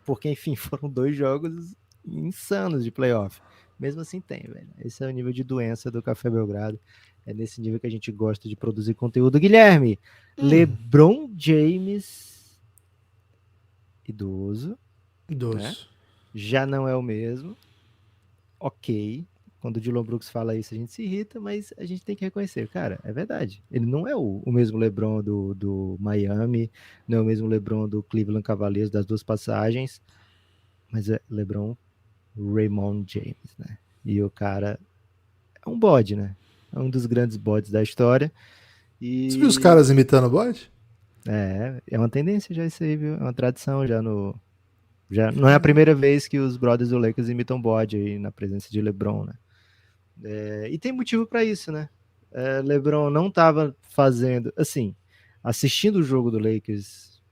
Porque, enfim, foram 2 jogos insanos de playoff. Mesmo assim tem, velho. Esse é o nível de doença do Café Belgrado. É nesse nível que a gente gosta de produzir conteúdo. Guilherme, LeBron James, idoso. Né? Já não é o mesmo. Ok. Quando o Dillon Brooks fala isso, a gente se irrita, mas a gente tem que reconhecer. Cara, é verdade. Ele não é o mesmo LeBron do Miami, não é o mesmo LeBron do Cleveland Cavaliers, das 2 passagens, mas é LeBron Raymond James, né? E o cara é um bode, né? É um dos grandes bodes da história. E... Você viu os caras imitando o bode? É uma tendência já isso aí, viu? É uma tradição já no... Já não é a primeira vez que os brothers do Lakers imitam bode aí na presença de LeBron, né? E tem motivo para isso, né? LeBron não estava fazendo... Assim, assistindo o jogo do Lakers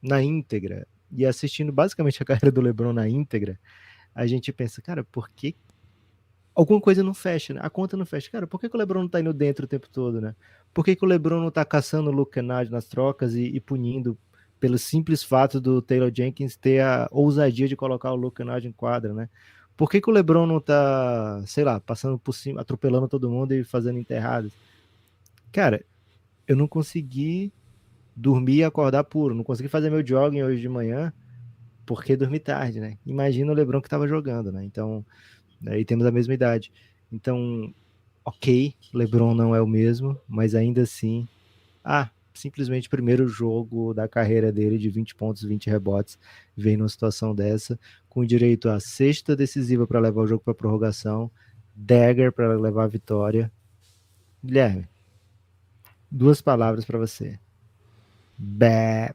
na íntegra e assistindo basicamente a carreira do LeBron na íntegra, a gente pensa, cara, por que alguma coisa não fecha, né? A conta não fecha. Cara, por que o LeBron não tá indo dentro o tempo todo, né? Por que o LeBron não tá caçando o Luke Kennard nas trocas e punindo pelo simples fato do Taylor Jenkins ter a ousadia de colocar o Luke Kennard em quadra, né? Por que o LeBron não tá, sei lá, passando por cima, atropelando todo mundo e fazendo enterradas? Cara, eu não consegui dormir e acordar puro. Não consegui fazer meu jogging hoje de manhã porque dormi tarde, né? Imagina o LeBron que tava jogando, né? Então... E temos a mesma idade. Então, ok, LeBron não é o mesmo, mas ainda assim, simplesmente primeiro jogo da carreira dele de 20 pontos, 20 rebotes, vem numa situação dessa, com direito a cesta decisiva para levar o jogo para prorrogação, dagger para levar a vitória. Guilherme, 2 palavras para você. Bé.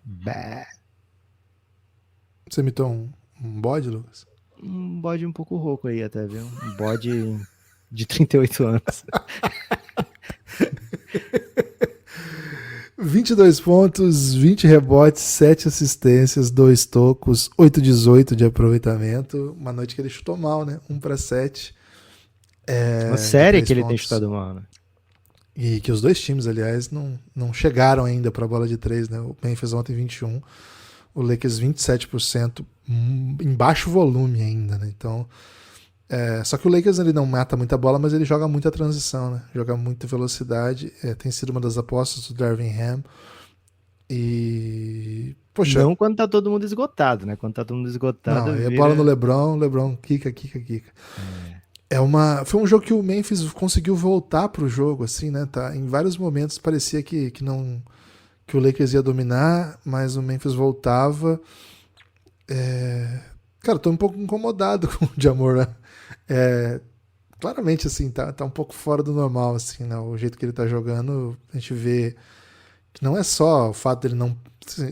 Você imitou um bode, Lucas? Um bode um pouco rouco aí até, viu? Um bode de 38 anos. 22 pontos, 20 rebotes, 7 assistências, 2 tocos, 8-18 de aproveitamento. Uma noite que ele chutou mal, né? 1-7. Uma série que ele tem chutado mal, né? E que os 2 times, aliás, não chegaram ainda para a bola de 3, né? O Memphis ontem 21, o Lakers 27%, em baixo volume ainda, né? Então, só que o Lakers ele não mata muita bola, mas ele joga muita transição, né? Joga muita velocidade. Tem sido uma das apostas do Darvin Ham. E... Poxa, não quando tá todo mundo esgotado, né? Quando tá todo mundo esgotado... Não, bola no LeBron, quica. Foi um jogo que o Memphis conseguiu voltar pro jogo, assim, né? Em vários momentos parecia que o Lakers ia dominar, mas o Memphis voltava. Cara, tô um pouco incomodado com o Ja Morant. Claramente, assim, tá um pouco fora do normal, assim, né? O jeito que ele tá jogando, a gente vê que não é só o fato dele não...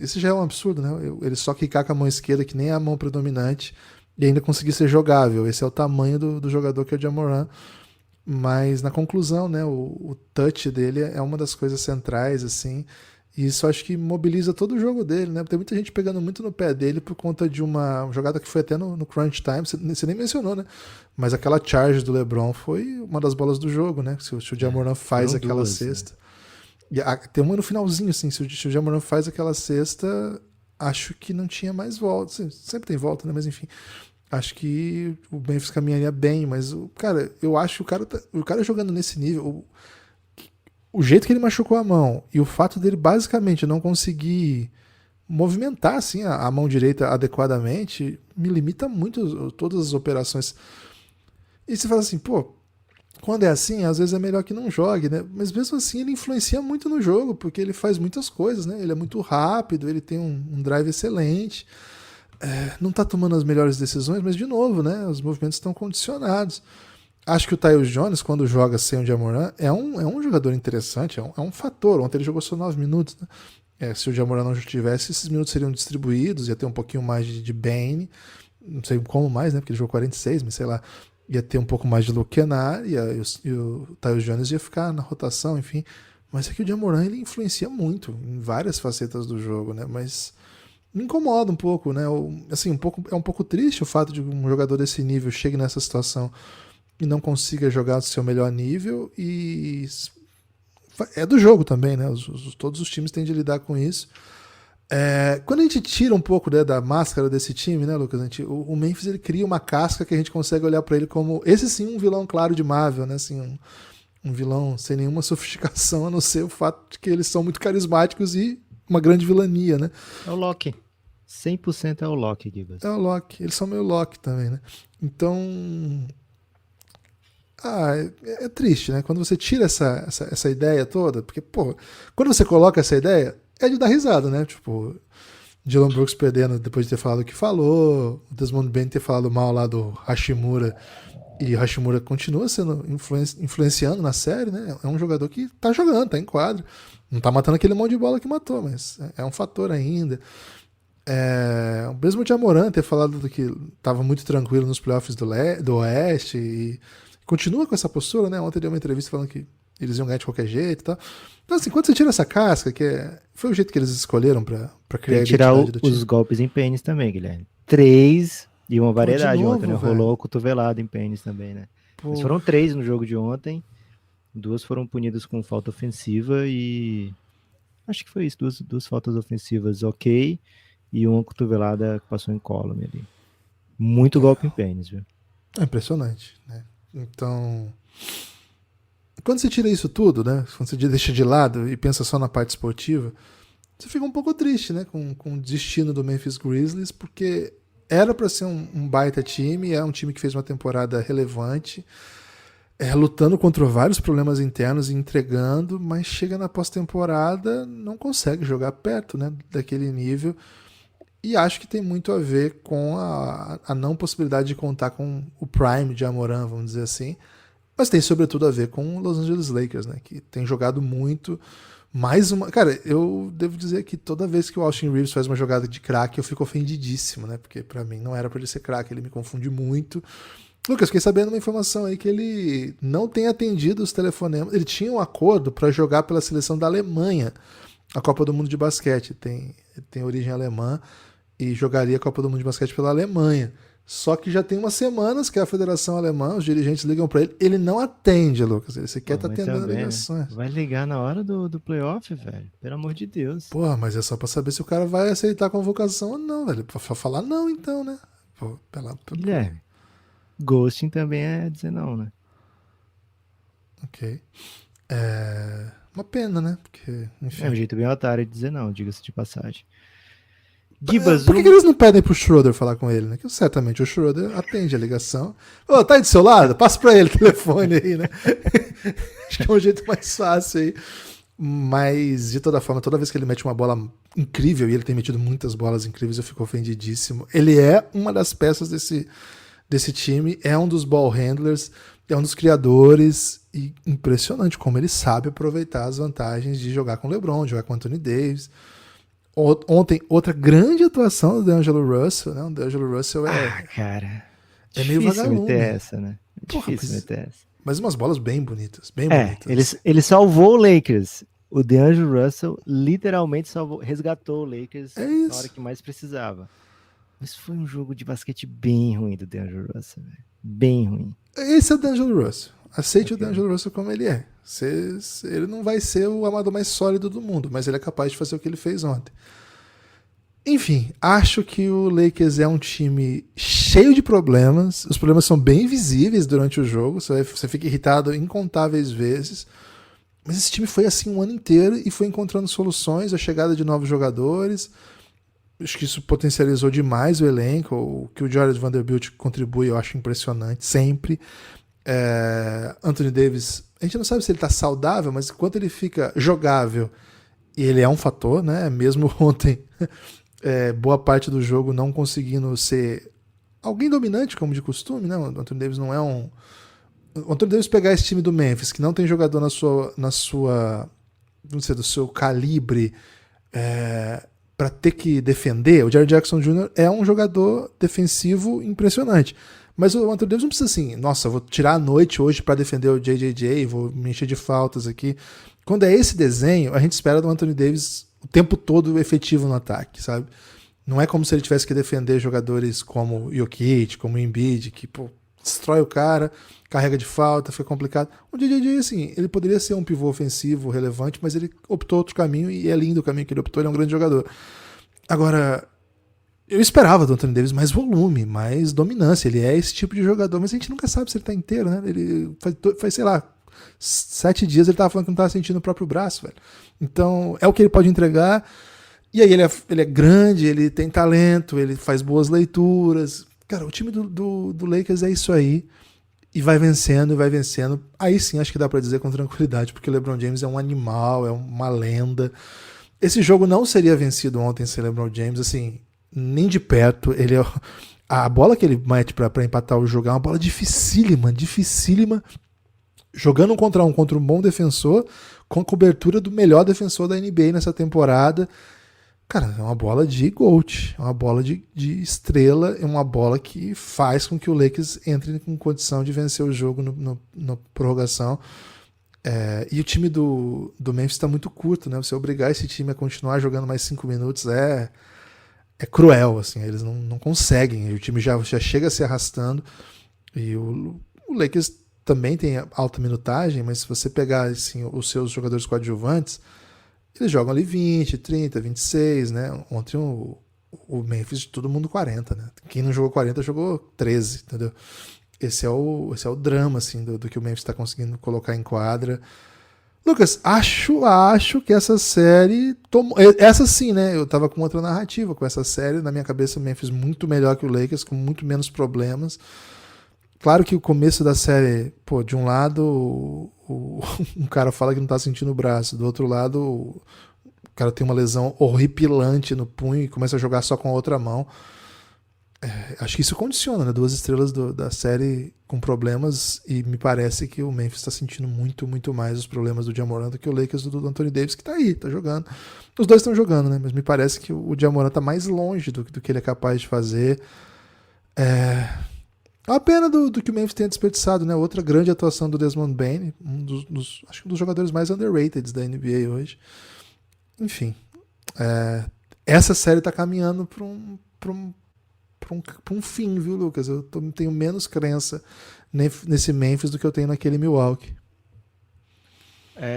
Isso já é um absurdo, né? Ele só quicar com a mão esquerda, que nem é a mão predominante, e ainda conseguir ser jogável. Esse é o tamanho do jogador que é o Ja Morant. Mas na conclusão, né? O touch dele é uma das coisas centrais, assim... E isso acho que mobiliza todo o jogo dele, né? Tem muita gente pegando muito no pé dele por conta de uma jogada que foi até no crunch time, você nem mencionou, né? Mas aquela charge do LeBron foi uma das bolas do jogo, né? Se o Ja Morant faz aquela cesta. Né? E tem uma no finalzinho, assim, se o Ja Morant faz aquela cesta, acho que não tinha mais volta. Sempre tem volta, né? Mas enfim, acho que o Memphis caminharia bem, mas, cara, eu acho que o cara jogando nesse nível... O jeito que ele machucou a mão e o fato dele basicamente não conseguir movimentar assim, a mão direita adequadamente me limita muito todas as operações. E você fala assim, pô, quando é assim, às vezes é melhor que não jogue, né? Mas mesmo assim ele influencia muito no jogo, porque ele faz muitas coisas, né? Ele é muito rápido, ele tem um drive excelente, não tá tomando as melhores decisões, mas de novo, né? Os movimentos estão condicionados. Acho que o Tyus Jones, quando joga sem o Jamoran, é um jogador interessante, é um fator. Ontem ele jogou só 9 minutos, né? Se o Jamoran não tivesse, esses minutos seriam distribuídos, ia ter um pouquinho mais de Bane, não sei como mais, né? Porque ele jogou 46, mas sei lá, ia ter um pouco mais de Luke Kennard, e o Tyus Jones ia ficar na rotação, enfim. Mas é que o Jamoran ele influencia muito em várias facetas do jogo, né? Mas me incomoda um pouco, né? Assim, é um pouco triste o fato de um jogador desse nível chegue nessa situação e não consiga jogar do seu melhor nível, e é do jogo também, né? Todos os times têm de lidar com isso. Quando a gente tira um pouco, né, da máscara desse time, né, Lucas? O Memphis ele cria uma casca que a gente consegue olhar para ele como, esse sim, um vilão claro de Marvel, né? Assim, um vilão sem nenhuma sofisticação, a não ser o fato de que eles são muito carismáticos e uma grande vilania, né? É o Loki. 100% é o Loki, Gibas. É o Loki. Eles são meio Loki também, né? Então... é triste, né? Quando você tira essa ideia toda, porque, pô, quando você coloca essa ideia, é de dar risada, né? Tipo, Dylan Brooks perdendo depois de ter falado o que falou, o Desmond Bane ter falado mal lá do Hashimura, e o Hashimura continua sendo influenciando na série, né? É um jogador que tá jogando, tá em quadro, não tá matando aquele monte de bola que matou, mas é um fator ainda. O mesmo Jamoran ter falado do que tava muito tranquilo nos playoffs do Oeste, e continua com essa postura, né? Ontem deu uma entrevista falando que eles iam ganhar de qualquer jeito e tal. Então, assim, quando você tira essa casca, foi o jeito que eles escolheram pra criar Tem que tirar a identidade do time. os golpes em pênis também, Guilherme. 3 e uma variedade novo, ontem, né? velho. Rolou cotovelado em pênis também, né? Mas foram 3 no jogo de ontem. 2 foram punidas com falta ofensiva e... Acho que foi isso. Duas faltas ofensivas ok. E uma cotovelada que passou em column ali. Muito golpe em pênis, viu? É impressionante, né? Então, quando você tira isso tudo, né? Quando você deixa de lado e pensa só na parte esportiva, você fica um pouco triste, né? Com o destino do Memphis Grizzlies, porque era para ser um baita time, é um time que fez uma temporada relevante, lutando contra vários problemas internos e entregando, mas chega na pós-temporada, não consegue jogar perto, né? Daquele nível. E acho que tem muito a ver com a não possibilidade de contar com o prime de Jamoran, vamos dizer assim. Mas tem sobretudo a ver com o Los Angeles Lakers, né? Que tem jogado muito. Mais uma... Cara, eu devo dizer que toda vez que o Austin Reeves faz uma jogada de craque, eu fico ofendidíssimo, né? Porque pra mim não era pra ele ser craque, ele me confunde muito. Lucas, fiquei sabendo uma informação aí que ele não tem atendido os telefonemas. Ele tinha um acordo pra jogar pela seleção da Alemanha, a Copa do Mundo de Basquete. Tem origem alemã e jogaria a Copa do Mundo de Basquete pela Alemanha. Só que já tem umas semanas que a Federação Alemã, os dirigentes ligam para ele não atende, Lucas. Ele sequer tá atendendo ligações. Vai ligar na hora do playoff, velho. Pelo amor de Deus. Porra, mas é só pra saber se o cara vai aceitar a convocação ou não, velho. Pra falar não, então, né? Pô, Guilherme, ghosting também é dizer não, né? Ok. Uma pena, né? Porque, enfim. É um jeito bem otário de dizer não, diga-se de passagem. Gibas, por que eles não pedem pro Schroeder falar com ele, né? Que certamente o Schroeder atende a ligação. Ô, tá aí do seu lado? Passa pra ele o telefone aí, né? Acho que é um jeito mais fácil aí. Mas, de toda forma, toda vez que ele mete uma bola incrível, e ele tem metido muitas bolas incríveis, eu fico ofendidíssimo. Ele é uma das peças desse time, é um dos ball handlers, é um dos criadores, e impressionante como ele sabe aproveitar as vantagens de jogar com o LeBron, jogar com o Anthony Davis. Ontem, outra grande atuação do D'Angelo Russell, né? O D'Angelo Russell cara. É meio vagabundo. Meter essa, né? Difícil meter essa. Mas umas bolas bem bonitas, bem bonitas. Ele salvou o Lakers. O D'Angelo Russell literalmente resgatou o Lakers na hora que mais precisava. Mas foi um jogo de basquete bem ruim do D'Angelo Russell, velho. Bem ruim. Esse é o D'Angelo Russell. Aceite o D'Angelo Russell como ele é. Ele não vai ser o amador mais sólido do mundo, mas ele é capaz de fazer o que ele fez ontem. Enfim, acho que o Lakers é um time cheio de problemas. Os problemas são bem visíveis durante o jogo. Você fica irritado incontáveis vezes. Mas esse time foi assim um ano inteiro e foi encontrando soluções, a chegada de novos jogadores. Acho que isso potencializou demais o elenco. O que o Jared Vanderbilt contribui, eu acho impressionante, sempre. Anthony Davis, a gente não sabe se ele tá saudável, mas enquanto ele fica jogável, e ele é um fator, né? Mesmo ontem, boa parte do jogo não conseguindo ser alguém dominante, como de costume, né? O Anthony Davis não é um. O Anthony Davis pegar esse time do Memphis, que não tem jogador na sua, não sei, do seu calibre, para ter que defender. O Jared Jackson Jr. é um jogador defensivo impressionante. Mas o Anthony Davis não precisa assim, nossa, vou tirar a noite hoje para defender o JJJ, vou me encher de faltas aqui. Quando é esse desenho, a gente espera do Anthony Davis o tempo todo efetivo no ataque, sabe? Não é como se ele tivesse que defender jogadores como o Jokic, como o Embiid, que pô, destrói o cara, carrega de falta, fica complicado. O JJJ, assim, ele poderia ser um pivô ofensivo relevante, mas ele optou outro caminho e é lindo o caminho que ele optou, ele é um grande jogador. Agora, eu esperava do Anthony Davis mais volume, mais dominância. Ele é esse tipo de jogador, mas a gente nunca sabe se ele tá inteiro, né? Ele faz sei lá, 7 dias ele tava falando que não tava sentindo o próprio braço, velho. Então, é o que ele pode entregar. E aí ele é grande, ele tem talento, ele faz boas leituras. Cara, o time do Lakers é isso aí. E vai vencendo, e vai vencendo. Aí sim, acho que dá pra dizer com tranquilidade, porque o LeBron James é um animal, é uma lenda. Esse jogo não seria vencido ontem sem LeBron James, assim, nem de perto. Ele é a bola que ele mete pra empatar o jogo é uma bola dificílima, dificílima. Jogando contra um bom defensor, com a cobertura do melhor defensor da NBA nessa temporada. Cara, é uma bola de GOAT, é uma bola de estrela, é uma bola que faz com que o Lakers entre com condição de vencer o jogo na prorrogação. E o time do Memphis está muito curto, né? Você obrigar esse time a continuar jogando mais 5 minutos é cruel, assim, eles não conseguem, o time já chega se arrastando, e o Lakers também tem alta minutagem, mas se você pegar assim, os seus jogadores coadjuvantes, eles jogam ali 20, 30, 26, né? Ontem o Memphis, todo mundo 40, né? Quem não jogou 40 jogou 13, entendeu? Esse é o drama, assim, do que o Memphis está conseguindo colocar em quadra. Lucas, acho que essa série tomou. Essa sim, né? Eu tava com outra narrativa com essa série. Na minha cabeça, o Memphis muito melhor que o Lakers, com muito menos problemas. Claro que o começo da série, pô, de um lado um cara fala que não tá sentindo o braço, do outro lado o cara tem uma lesão horripilante no punho e começa a jogar só com a outra mão. Acho que isso condiciona, né? Duas estrelas da série com problemas e me parece que o Memphis está sentindo muito, muito mais os problemas do Ja Morant do que o Lakers do Anthony Davis, que tá aí, tá jogando. Os dois estão jogando, né? Mas me parece que o Ja Morant tá mais longe do que ele é capaz de fazer. A pena do que o Memphis tenha desperdiçado, né? Outra grande atuação do Desmond Bane, acho que um dos jogadores mais underrated da NBA hoje. Enfim, essa série tá caminhando para um fim, viu, Lucas? Tenho menos crença nesse Memphis do que eu tenho naquele Milwaukee.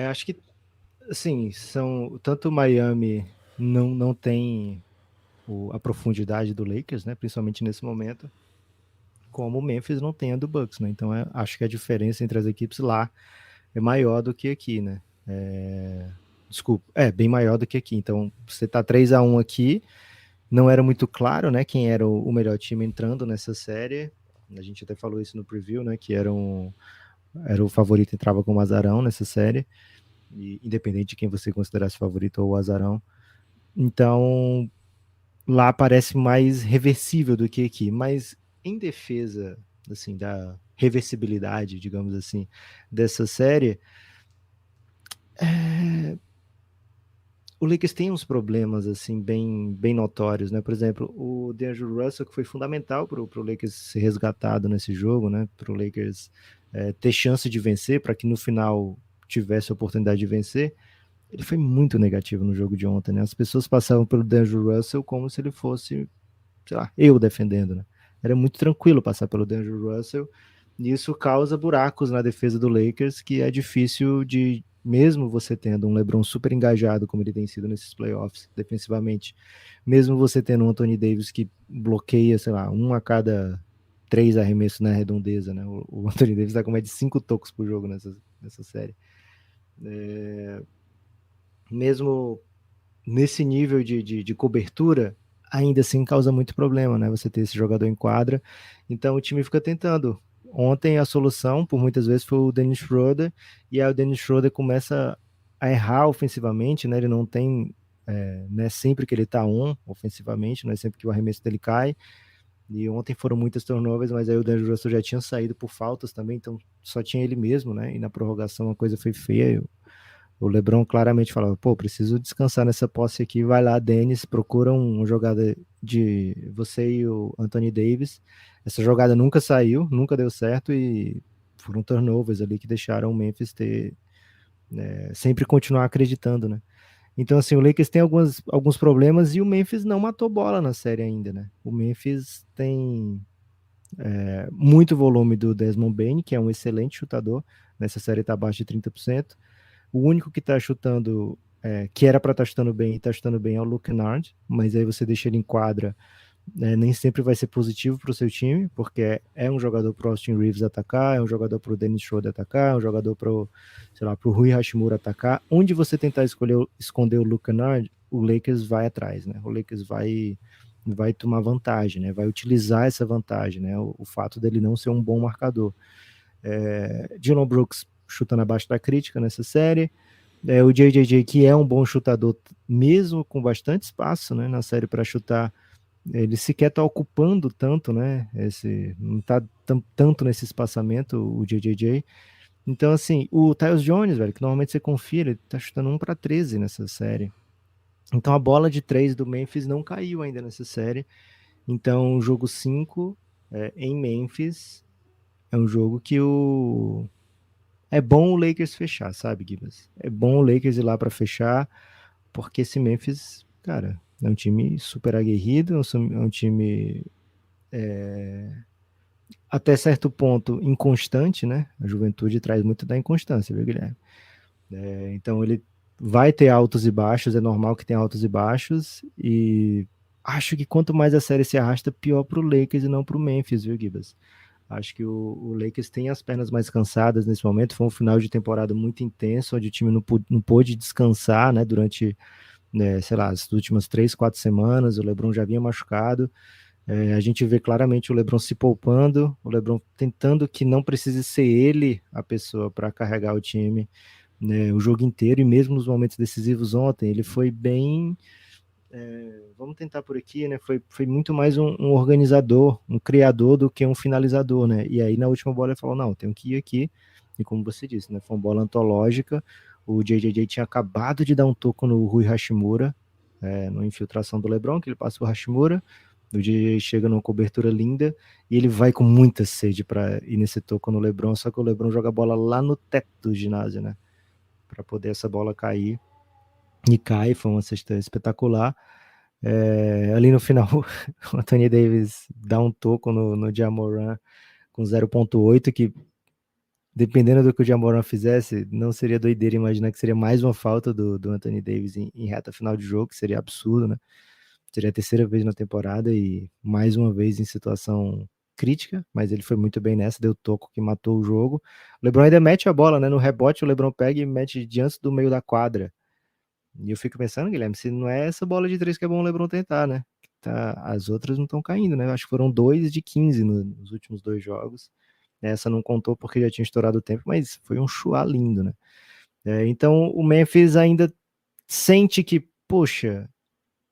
Acho que, assim, tanto Miami não tem a profundidade do Lakers, né? Principalmente nesse momento, como o Memphis não tem a do Bucks, né? Então acho que a diferença entre as equipes lá é maior do que aqui, né? Desculpa, bem maior do que aqui. Então você tá 3-1 aqui, não era muito claro, né? Quem era o melhor time entrando nessa série. A gente até falou isso no preview, né? Que era o favorito, entrava como azarão nessa série, e, independente de quem você considerasse favorito ou azarão. Então lá parece mais reversível do que aqui, mas em defesa, assim, da reversibilidade, digamos assim, dessa série, o Lakers tem uns problemas, assim, bem notórios, né? Por exemplo, o D'Angelo Russell, que foi fundamental para o Lakers ser resgatado nesse jogo, né? Para o Lakers ter chance de vencer, para que no final tivesse a oportunidade de vencer. Ele foi muito negativo no jogo de ontem, né? As pessoas passavam pelo D'Angelo Russell como se ele fosse, sei lá, eu defendendo, né? Era muito tranquilo passar pelo D'Angelo Russell, e isso causa buracos na defesa do Lakers, que é difícil de, mesmo você tendo um LeBron super engajado, como ele tem sido nesses playoffs, defensivamente, mesmo você tendo um Anthony Davis que bloqueia, sei lá, um a cada 3 arremessos na redondeza, né? O Anthony Davis tá com mais de 5 tocos por jogo nessa série. Mesmo nesse nível de cobertura, ainda assim causa muito problema, né? Você ter esse jogador em quadra. Então o time fica tentando. Ontem a solução, por muitas vezes, foi o Dennis Schroeder, e aí o Dennis Schroeder começa a errar ofensivamente, né? Ele não tem, não é sempre que ele tá ofensivamente, não é sempre que o arremesso dele cai. E ontem foram muitas turnovers, mas aí o D'Angelo Russell já tinha saído por faltas também, então só tinha ele mesmo, né? E na prorrogação a coisa foi feia. O LeBron claramente falava, pô, preciso descansar nessa posse aqui, vai lá, Dennis, procura uma jogada de você e o Anthony Davis. Essa jogada nunca saiu, nunca deu certo e foram turnovers ali que deixaram o Memphis ter, sempre continuar acreditando, né? Então, assim, o Lakers tem alguns problemas e o Memphis não matou bola na série ainda, né? O Memphis tem muito volume do Desmond Bane, que é um excelente chutador. Nessa série está abaixo de 30%. O único que está chutando, que era para estar chutando bem e está chutando bem é o Luke Kennard, mas aí você deixa ele em quadra, nem sempre vai ser positivo para o seu time, porque é um jogador para o Austin Reeves atacar, é um jogador para o Dennis Schroeder atacar, é um jogador para o, sei lá, para o Rui Hashimura atacar. Onde você tentar esconder o Luke Kennard, o Lakers vai atrás, né? O Lakers vai tomar vantagem, né? Vai utilizar essa vantagem, né? O fato dele não ser um bom marcador. Dillon Brooks chutando abaixo da crítica nessa série. O JJJ, que é um bom chutador, mesmo com bastante espaço, né, na série para chutar, ele sequer está ocupando tanto, né? Não está tanto nesse espaçamento, o JJJ. Então, assim, o Tyus Jones, velho, que normalmente você confia, ele tá chutando 1 para 13 nessa série. Então a bola de 3 do Memphis não caiu ainda nessa série. Então, o jogo 5 em Memphis é um jogo que é bom o Lakers fechar, sabe, Gibas? É bom o Lakers ir lá para fechar, porque esse Memphis, cara, é um time super aguerrido, é um time até certo ponto inconstante, né? A juventude traz muito da inconstância, viu, Guilherme? Então ele vai ter altos e baixos, é normal que tenha altos e baixos, e acho que quanto mais a série se arrasta, pior pro Lakers e não pro Memphis, viu, Gibas? Acho que o Lakers tem as pernas mais cansadas nesse momento. Foi um final de temporada muito intenso, onde o time não pôde descansar, né, durante, sei lá, as últimas 3, 4 semanas. O LeBron já vinha machucado. A gente vê claramente o LeBron se poupando, o LeBron tentando que não precise ser ele a pessoa para carregar o time, né, o jogo inteiro, e mesmo nos momentos decisivos ontem, ele foi bem. Vamos tentar por aqui, né? Foi muito mais um organizador, um criador do que um finalizador, né? E aí na última bola ele falou: não, tenho que ir aqui. E como você disse, né? Foi uma bola antológica. O JJJ tinha acabado de dar um toco no Rui Hashimura, na infiltração do LeBron, que ele passa o Hashimura. O JJJ chega numa cobertura linda e ele vai com muita sede para ir nesse toco no LeBron. Só que o LeBron joga a bola lá no teto do ginásio, né? Para poder essa bola cair. E cai, foi uma cesta espetacular. Ali no final, o Anthony Davis dá um toco no Jamoran com 0,8, que dependendo do que o Jamoran fizesse, não seria doideira imaginar que seria mais uma falta do Anthony Davis em reta final de jogo, que seria absurdo, né? Seria a terceira vez na temporada e mais uma vez em situação crítica, mas ele foi muito bem nessa, deu toco que matou o jogo. O LeBron ainda mete a bola, né? No rebote, o LeBron pega e mete diante do meio da quadra. E eu fico pensando, Guilherme, se não é essa bola de 3 que é bom o LeBron tentar, né? As outras não estão caindo, né? Eu acho que foram 2 de 15 nos últimos 2 jogos. Essa não contou porque já tinha estourado o tempo, mas foi um chuá lindo, né? Então o Memphis ainda sente que, poxa,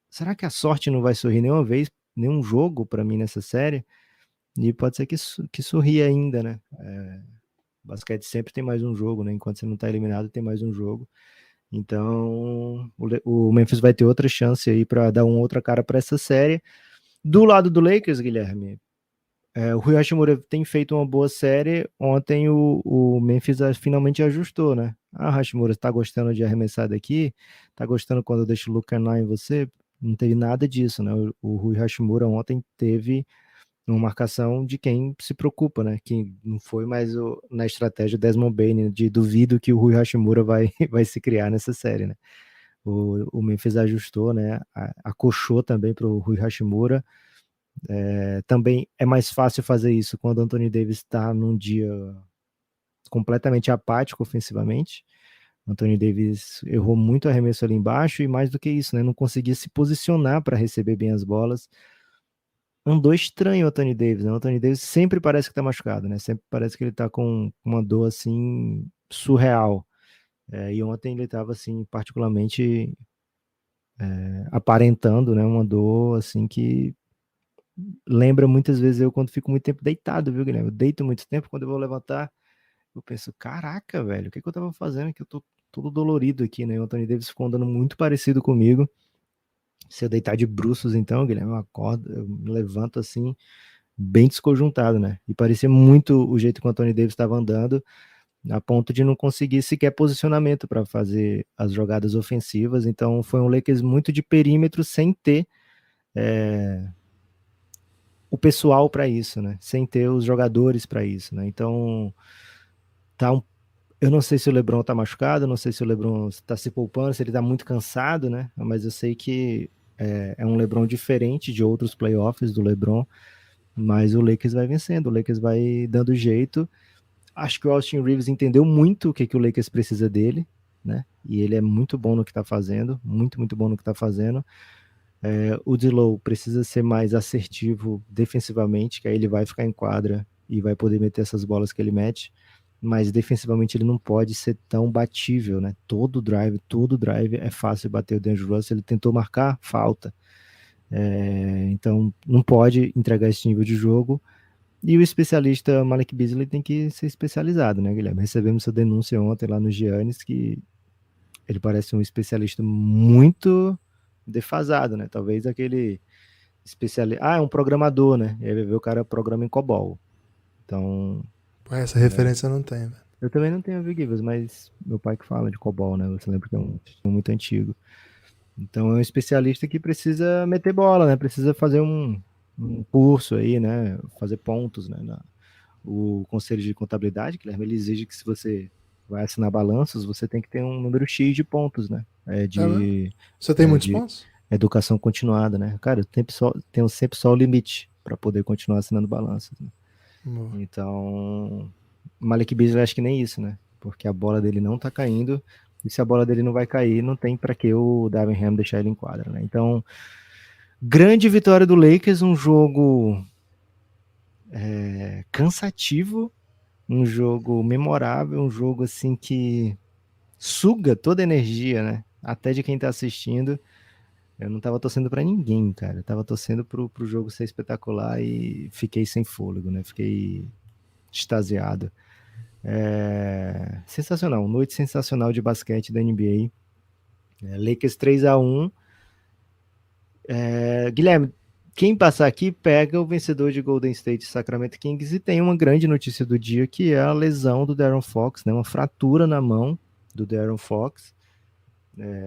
será que a sorte não vai sorrir nenhuma vez, nenhum jogo para mim nessa série? E pode ser que sorria ainda, né? Basquete sempre tem mais um jogo, né? Enquanto você não tá eliminado, tem mais um jogo. Então, o Memphis vai ter outra chance aí para dar uma outra cara para essa série. Do lado do Lakers, Guilherme, o Rui Hashimura tem feito uma boa série. Ontem o Memphis finalmente ajustou, né? Hashimura, tá gostando de arremessar daqui? Tá gostando quando eu deixo o Luke Kennard em você? Não teve nada disso, né? O Rui Hashimura ontem teve uma marcação de quem se preocupa, né? Que não foi mais na estratégia Desmond Bane, de duvido que o Rui Hashimura vai se criar nessa série, né? O Memphis ajustou, né? Acochou também para o Rui Hashimura. Também é mais fácil fazer isso quando o Anthony Davis está num dia completamente apático ofensivamente, Anthony Davis errou muito arremesso ali embaixo e mais do que isso, né? Não conseguia se posicionar para receber bem as bolas. Andou estranho o Anthony Davis, né? O Anthony Davis sempre parece que tá machucado, né? Sempre parece que ele tá com uma dor, assim, surreal. E ontem ele tava, assim, particularmente aparentando, né? Uma dor, assim, que lembra muitas vezes eu quando fico muito tempo deitado, viu, Guilherme? Eu deito muito tempo, quando eu vou levantar, eu penso, caraca, velho, o que que eu tava fazendo que eu tô todo dolorido aqui, né? O Anthony Davis ficou andando muito parecido comigo. Se eu deitar de bruços, então, Guilherme, eu acordo, eu me levanto assim, bem desconjuntado, né? E parecia muito o jeito que o Anthony Davis estava andando, a ponto de não conseguir sequer posicionamento para fazer as jogadas ofensivas. Então, foi um Lakers muito de perímetro, sem ter o pessoal para isso, né? Sem ter os jogadores para isso, né? Então, tá um eu não sei se o LeBron tá machucado, não sei se o LeBron tá se poupando, se ele tá muito cansado, né? Mas eu sei que é um LeBron diferente de outros playoffs do LeBron, mas o Lakers vai vencendo, o Lakers vai dando jeito. Acho que o Austin Reeves entendeu muito o que, que o Lakers precisa dele, né? E ele é muito bom no que tá fazendo, muito, muito bom no que tá fazendo. O D'Lo precisa ser mais assertivo defensivamente, que aí ele vai ficar em quadra e vai poder meter essas bolas que ele mete, mas defensivamente ele não pode ser tão batível, né? Todo drive é fácil bater o D'Angelo Russell, ele tentou marcar, falta. Então não pode entregar esse nível de jogo. E o especialista Malik Beasley tem que ser especializado, né, Guilherme? Recebemos essa denúncia ontem lá no Giannis, que ele parece um especialista muito defasado, né? Talvez aquele especialista. É um programador, né? E aí vai ver o cara programa em COBOL. Então. Pô, essa referência eu não tenho, velho. Eu também não tenho Big Gibbs, mas meu pai que fala de COBOL, né? Você lembra que é um sistema muito antigo. Então é um especialista que precisa meter bola, né? Precisa fazer um curso aí, né? Fazer pontos, né? O Conselho de Contabilidade, Guilherme, ele exige que se você vai assinar balanços, você tem que ter um número X de pontos, né? É mesmo? Você tem muitos De pontos? educação continuada, né? Cara, tenho sempre só o limite para poder continuar assinando balanços, né? Boa. Então, Malik Beasley acho que nem isso, né? Porque a bola dele não tá caindo, e se a bola dele não vai cair, não tem para que o Darvin Ham deixar ele em quadra, né? Então, grande vitória do Lakers, um jogo cansativo, um jogo memorável, um jogo assim que suga toda a energia, né? Até de quem tá assistindo. Eu não tava torcendo para ninguém, cara. Eu tava torcendo pro jogo ser espetacular e fiquei sem fôlego, né? Fiquei extasiado. Sensacional, noite sensacional de basquete da NBA. Lakers 3-1. Guilherme, quem passar aqui pega o vencedor de Golden State Sacramento Kings, e tem uma grande notícia do dia, que é a lesão do De'Aaron Fox, né? Uma fratura na mão do De'Aaron Fox.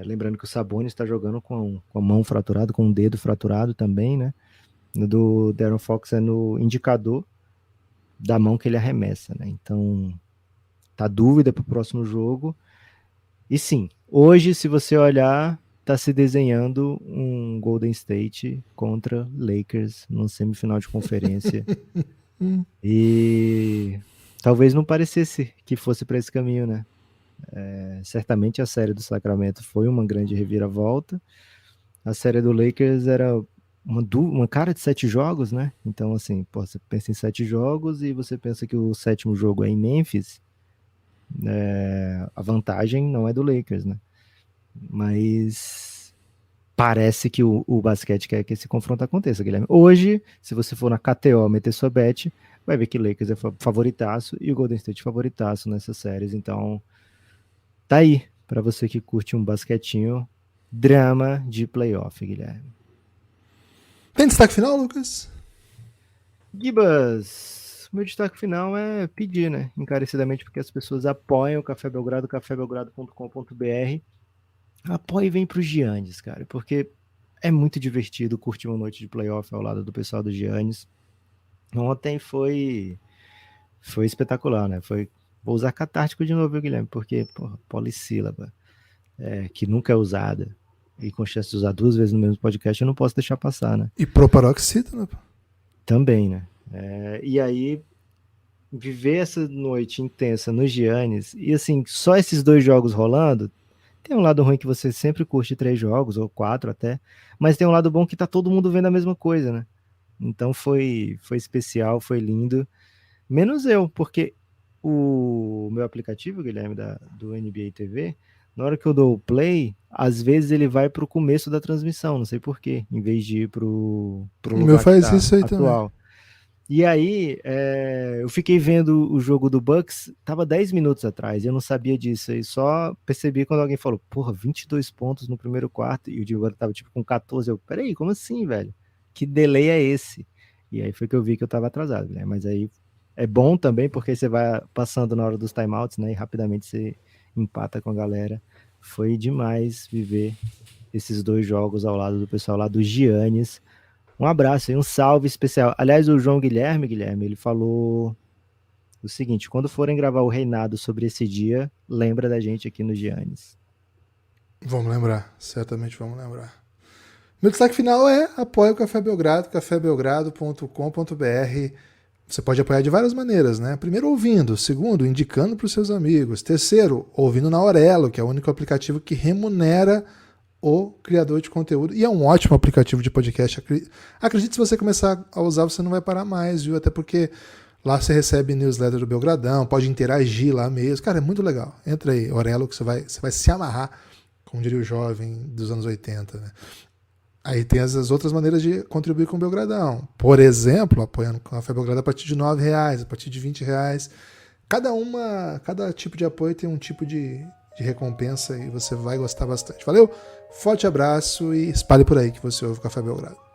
Lembrando que o Sabonis está jogando com a mão fraturada, com o dedo fraturado também, né? No do De'Aaron Fox é no indicador da mão que ele arremessa, né? Então, tá dúvida para o próximo jogo. E sim, hoje, se você olhar, tá se desenhando um Golden State contra Lakers no semifinal de conferência. E talvez não parecesse que fosse para esse caminho, né? Certamente a série do Sacramento foi uma grande reviravolta. A série do Lakers era uma cara de 7 jogos, né? Então, assim, pô, você pensa em 7 jogos e você pensa que o sétimo jogo é em Memphis, a vantagem não é do Lakers, né? Mas parece que o basquete quer que esse confronto aconteça, Guilherme. Hoje, se você for na KTO meter sua bet, vai ver que Lakers é favoritaço e o Golden State favoritaço nessas séries. Então, tá aí, para você que curte um basquetinho, drama de playoff, Guilherme. Tem destaque final, Lucas? Gibas, meu destaque final é pedir, né, encarecidamente, porque as pessoas apoiam o Café Belgrado, cafébelgrado.com.br. Apoie e vem pro Giannis, cara, porque é muito divertido curtir uma noite de playoff ao lado do pessoal do Giannis. Ontem foi espetacular, né? Vou usar catártico de novo, viu, Guilherme? Porque, porra, polissílaba, que nunca é usada, e com chance de usar 2 vezes no mesmo podcast, eu não posso deixar passar, né? E proparoxítona, pô. Também, né? E aí, viver essa noite intensa no Giannis, e assim, só esses 2 jogos rolando, tem um lado ruim que você sempre curte 3 jogos, ou 4 até, mas tem um lado bom que tá todo mundo vendo a mesma coisa, né? Então foi especial, foi lindo. Menos eu, porque o meu aplicativo, Guilherme, do NBA TV, na hora que eu dou o play, às vezes ele vai pro começo da transmissão, não sei por quê, em vez de ir pro O meu lugar que faz tá isso aí também. atual. E aí, eu fiquei vendo o jogo do Bucks, tava 10 minutos atrás, eu não sabia disso, aí só percebi quando alguém falou, porra, 22 pontos no primeiro quarto, e o Diego tava tipo com 14, eu, peraí, como assim, velho? Que delay é esse? E aí foi que eu vi que eu tava atrasado, né? Mas aí é bom também, porque você vai passando na hora dos timeouts, né, e rapidamente você empata com a galera. Foi demais viver esses 2 jogos ao lado do pessoal lá do Giannis. Um abraço e um salve especial. Aliás, o João Guilherme, ele falou o seguinte: quando forem gravar o Reinado sobre esse dia, lembra da gente aqui no Giannis. Vamos lembrar, certamente vamos lembrar. Meu destaque final é apoie o Café Belgrado, cafébelgrado.com.br. Você pode apoiar de várias maneiras, né? Primeiro, ouvindo. Segundo, indicando para os seus amigos. Terceiro, ouvindo na Aurelo, que é o único aplicativo que remunera o criador de conteúdo. E é um ótimo aplicativo de podcast. Acredite, se você começar a usar, você não vai parar mais, viu? Até porque lá você recebe newsletter do Belgradão, pode interagir lá mesmo. Cara, é muito legal. Entra aí, Aurelo, que você vai se amarrar, como diria o jovem dos anos 80, né? Aí tem as outras maneiras de contribuir com o Belgradão. Por exemplo, apoiando o Café Belgrado a partir de R$9, a partir de R$20. Cada tipo de apoio tem um tipo de recompensa e você vai gostar bastante. Valeu? Forte abraço e espalhe por aí que você ouve o Café Belgrado.